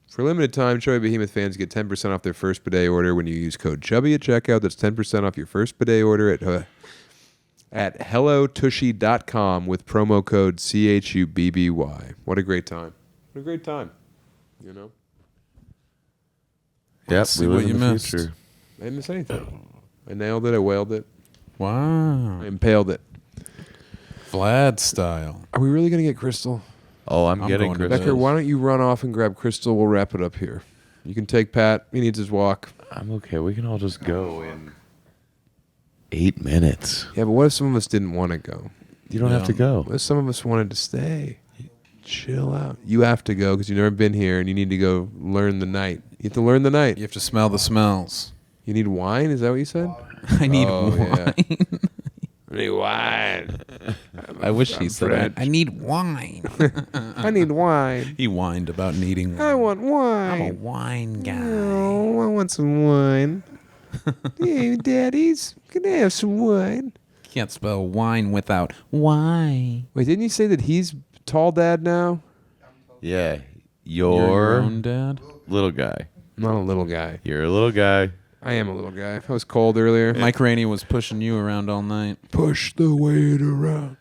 For a limited time, Chubby Behemoth fans get 10% off their first bidet order when you use code Chubby at checkout. That's 10% off your first bidet order at hellotushy.com with promo code CHUBBY. What a great time. What a great time. You know? Yep, See we what live you in the missed. future. I didn't miss anything. I nailed it. I wailed it. Wow. I impaled it. Vlad style. Are we really going to get Crystal? Oh, I'm I'm getting going to Crystal. Becker, why don't you run off and grab Crystal? We'll wrap it up here. You can take Pat. He needs his walk. I'm okay. We can all just go in 8 minutes. Yeah, but what if some of us didn't want to go? You don't have to go. What if some of us wanted to stay? Chill out. You have to go because you've never been here and you need to go learn the night. You have to learn the night. You have to smell the smells. You need wine? Is that what you said? I need Oh, wine. yeah. I need wine. I wish he said French. I need wine. I need wine. He whined about needing wine. I want I'm a wine. wine guy. Oh, I want some wine. Hey, daddies, can I have some wine? Can't spell wine without why. Wait, didn't you say that he's tall dad now? Yeah. You're your You're own dad? little guy. I'm not a little guy. You're a little guy. I am a little guy. I was cold earlier. Mike Rainey was pushing you around all night. Push the weight around.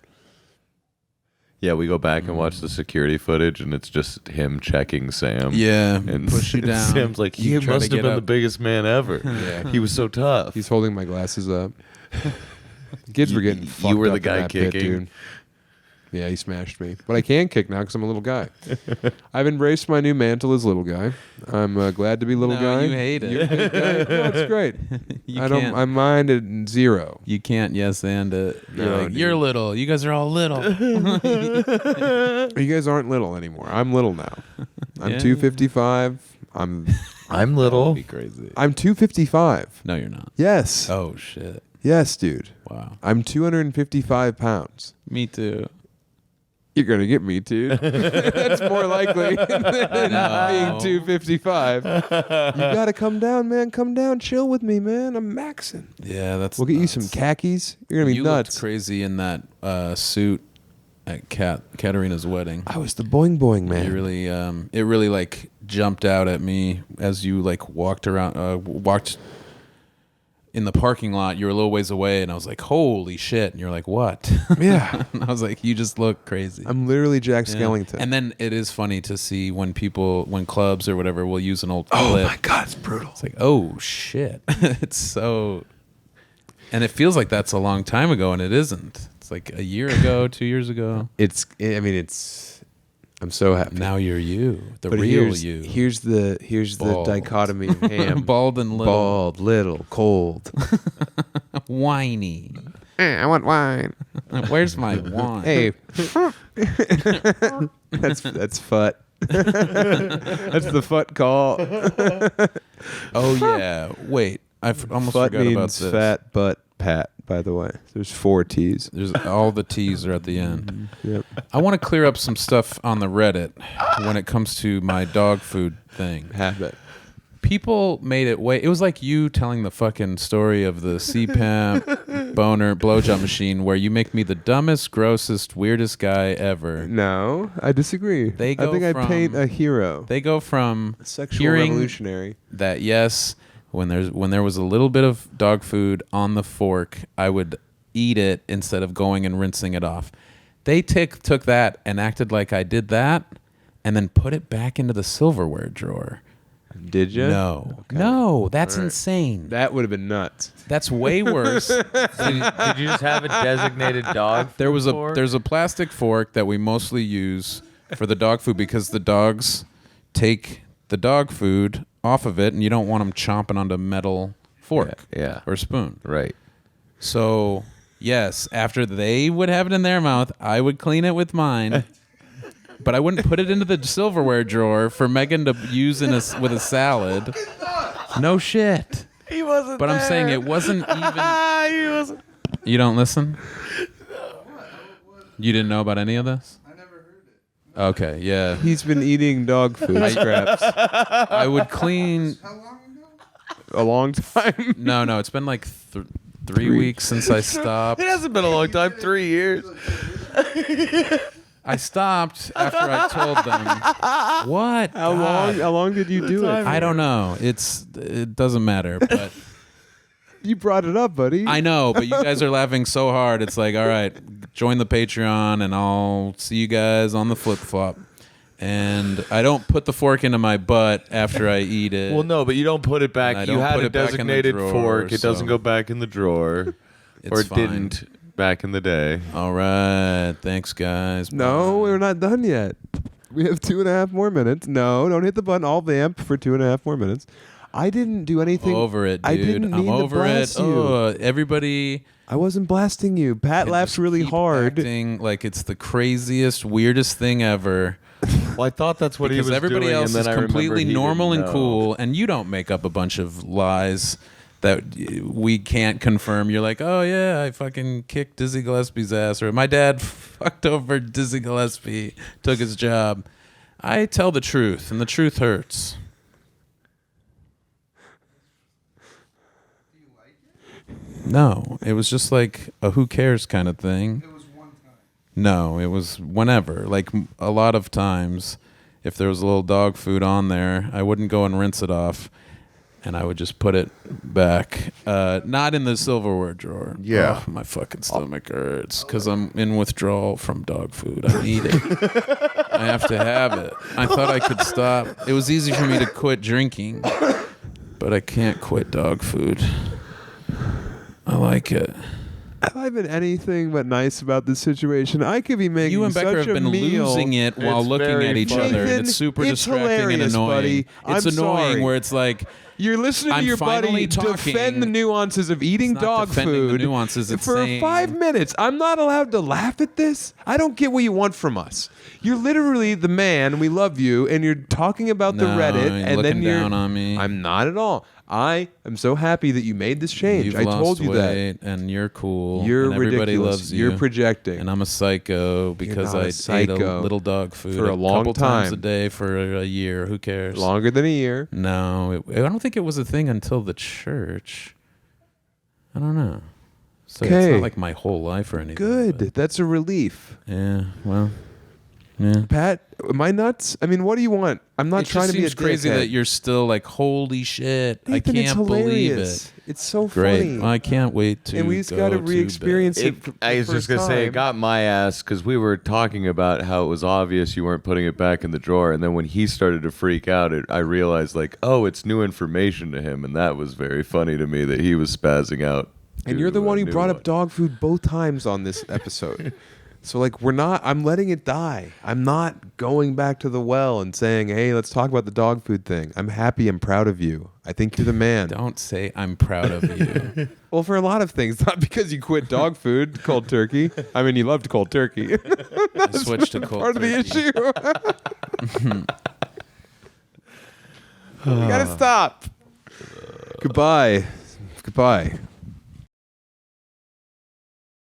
Yeah, we go back and watch the security footage, and it's just him checking Sam. Yeah, And push you down. Sam's like, he You try to must have get been the up. biggest man ever. Yeah. He was so tough. He's holding my glasses up. Kids were getting You fucked were the up in guy that pit, kicking. dude. Yeah, he smashed me. But I can kick now because I'm a little guy. I've embraced my new mantle as little guy. I'm glad to be little No, guy. you hate it. You're a big guy? No, it's great. You I don't. can't. I mind at 0. You can't yes and it. No, You're like, dude. you're little. You guys are all little. You guys aren't little anymore. I'm little now. I'm Yeah. 255. I'm That'd little. be crazy. I'm 255. No, you're not. Yes. Oh shit! Yes, dude. Wow. I'm 255 pounds. Me too. You're gonna get me, dude. That's more likely than being 255. You gotta come down, man. Come down, chill with me, man. I'm maxing. Yeah, that's. We'll get you nuts. some khakis. You're gonna be You nuts. looked crazy in that suit at Katarina's wedding. I was the Boing Boing Man. You really, it really like jumped out at me as you like walked around, walked in the parking lot. You were a little ways away, and I was like, "Holy shit!" And you're like, "What?" Yeah. And I was like, "You just look crazy." I'm literally Jack Yeah. Skellington. And then it is funny to see when clubs or whatever will use an old clip. oh my god, it's brutal. It's like, oh shit. It's so, and it feels like that's a long time ago, and it isn't. It's like a year ago, 2 years ago. I'm so happy. Now you're you, the But real here's, you. Here's the Bald. dichotomy of ham. Bald and little. Bald, little, cold. Whiny. I want wine. Where's my wine? Hey. that's fut. That's the fut call. Oh yeah. Wait, I almost Fut forgot about means this. fat butt pat, by the way. There's 4 T's. There's all the T's are at the end. Yep. I want to clear up some stuff on the Reddit when it comes to my dog food thing. Habit. People made it way. It was like you telling the fucking story of the CPAP boner blowjob machine, where you make me the dumbest, grossest, weirdest guy ever. No, I disagree. They I go think I from- paint a hero. They go from A sexual hearing revolutionary. that yes, when there was a little bit of dog food on the fork, I would eat it instead of going and rinsing it off. They took that and acted like I did that, and then put it back into the silverware drawer. Did you? No, Okay. no, that's insane. That would have been nuts. That's way worse. Did you just have a designated dog? There's fork? a plastic fork that we mostly use for the dog food because the dogs take the dog food off of it, and you don't want them chomping onto metal fork Yeah. or spoon. Right. So yes, after they would have it in their mouth, I would clean it with mine. But I wouldn't put it into the silverware drawer for Megan to use with a salad. No shit. He wasn't. But I'm saying it wasn't even. He wasn't. You don't listen? You didn't know about any of this? I never heard it. Okay, yeah. He's been eating dog food scraps I would clean. How long ago? a long time. No, it's been like 3 weeks since I stopped. It hasn't been a long time. 3 years. I stopped after I told them. What? How God. long did you do it? I don't know. It doesn't matter, but You brought it up, buddy. I know, but you guys are laughing so hard. It's like, all right, join the Patreon and I'll see you guys on the flip-flop. And I don't put the fork into my butt after I eat it. Well, no, but you don't put it And back. I You don't had put a it back in the designated drawer, fork. It doesn't so- go back in the drawer. It's Or it fine. didn't back in the day. All right. Thanks, guys. No, Bye. we're not done yet. We have 2.5 more minutes. No, don't hit the button. I'll vamp for 2.5 more minutes. I didn't do anything. Over it, dude. I didn't I'm mean over to it. blast you. Oh, everybody I wasn't blasting you. Pat can laughs just really keep hard. acting like it's the craziest, weirdest thing ever. Well, I thought that's what he Because was everybody doing, else and is then I remembered completely he normal didn't and know. cool, and you don't make up a bunch of lies that we can't confirm. You're like, oh yeah, I fucking kicked Dizzy Gillespie's ass, or my dad fucked over Dizzy Gillespie, took his job. I tell the truth, and the truth hurts. No, it was just like a who cares kind of thing. It was one time. No, it was whenever. Like a lot of times, if there was a little dog food on there, I wouldn't go and rinse it off, and I would just put it back. Not in the silverware drawer. Yeah. Oh, my fucking stomach hurts because I'm in withdrawal from dog food. I need it. I have to have it. I thought I could stop. It was easy for me to quit drinking, but I can't quit dog food. I like it. Have I been anything but nice about this situation? I could be making You and Becker such have a been meal. losing it while It's looking very at each funny. other. And Nathan, it's super it's distracting and hilarious, annoying. buddy. It's I'm annoying sorry. where it's like, You're listening I'm to your buddy finally talking. defend the nuances of eating It's not dog defending the food nuances, it's for saying- 5 minutes. I'm not allowed to laugh at this. I don't get what you want from us. You're literally the man. We love you, and you're talking about the No, Reddit, you're and looking then you're down on me. I'm not at all. I am so happy that you made this change. you've I lost told you that. weight and you're cool. You're and everybody ridiculous. loves you. You're projecting. And I'm a psycho because not a I ate psycho. a little dog food For a long couple times time. a day for a year. Who cares? Longer than a year. No, I don't think it was a thing until the church. I don't know. So it's Okay. not like my whole life or anything. Good. but- That's a relief. Yeah. Well. Yeah. Pat, am I nuts? I mean, what do you want? I'm not It trying just to be a seems crazy dickhead. that you're still like, holy shit! Nathan, I it's can't believe hilarious. it. It's so Great. funny. I can't wait to. And we just go gotta to re-experience bed. it. I was just going to say, it got my ass because we were talking about how it was obvious you weren't putting it back in the drawer. And then when he started to freak out, I realized, like, oh, it's new information to him. And that was very funny to me that he was spazzing out. And due you're the to one a who new brought up dog food both times on this episode. So, like, I'm letting it die. I'm not going back to the well and saying, hey, let's talk about the dog food thing. I'm happy and proud of you. I think you're the man. Don't say I'm proud of you. Well, for a lot of things, not because you quit dog food, cold turkey. I mean, you loved cold turkey. I switched to cold Part of the turkey. issue. We gotta stop. Goodbye. Goodbye.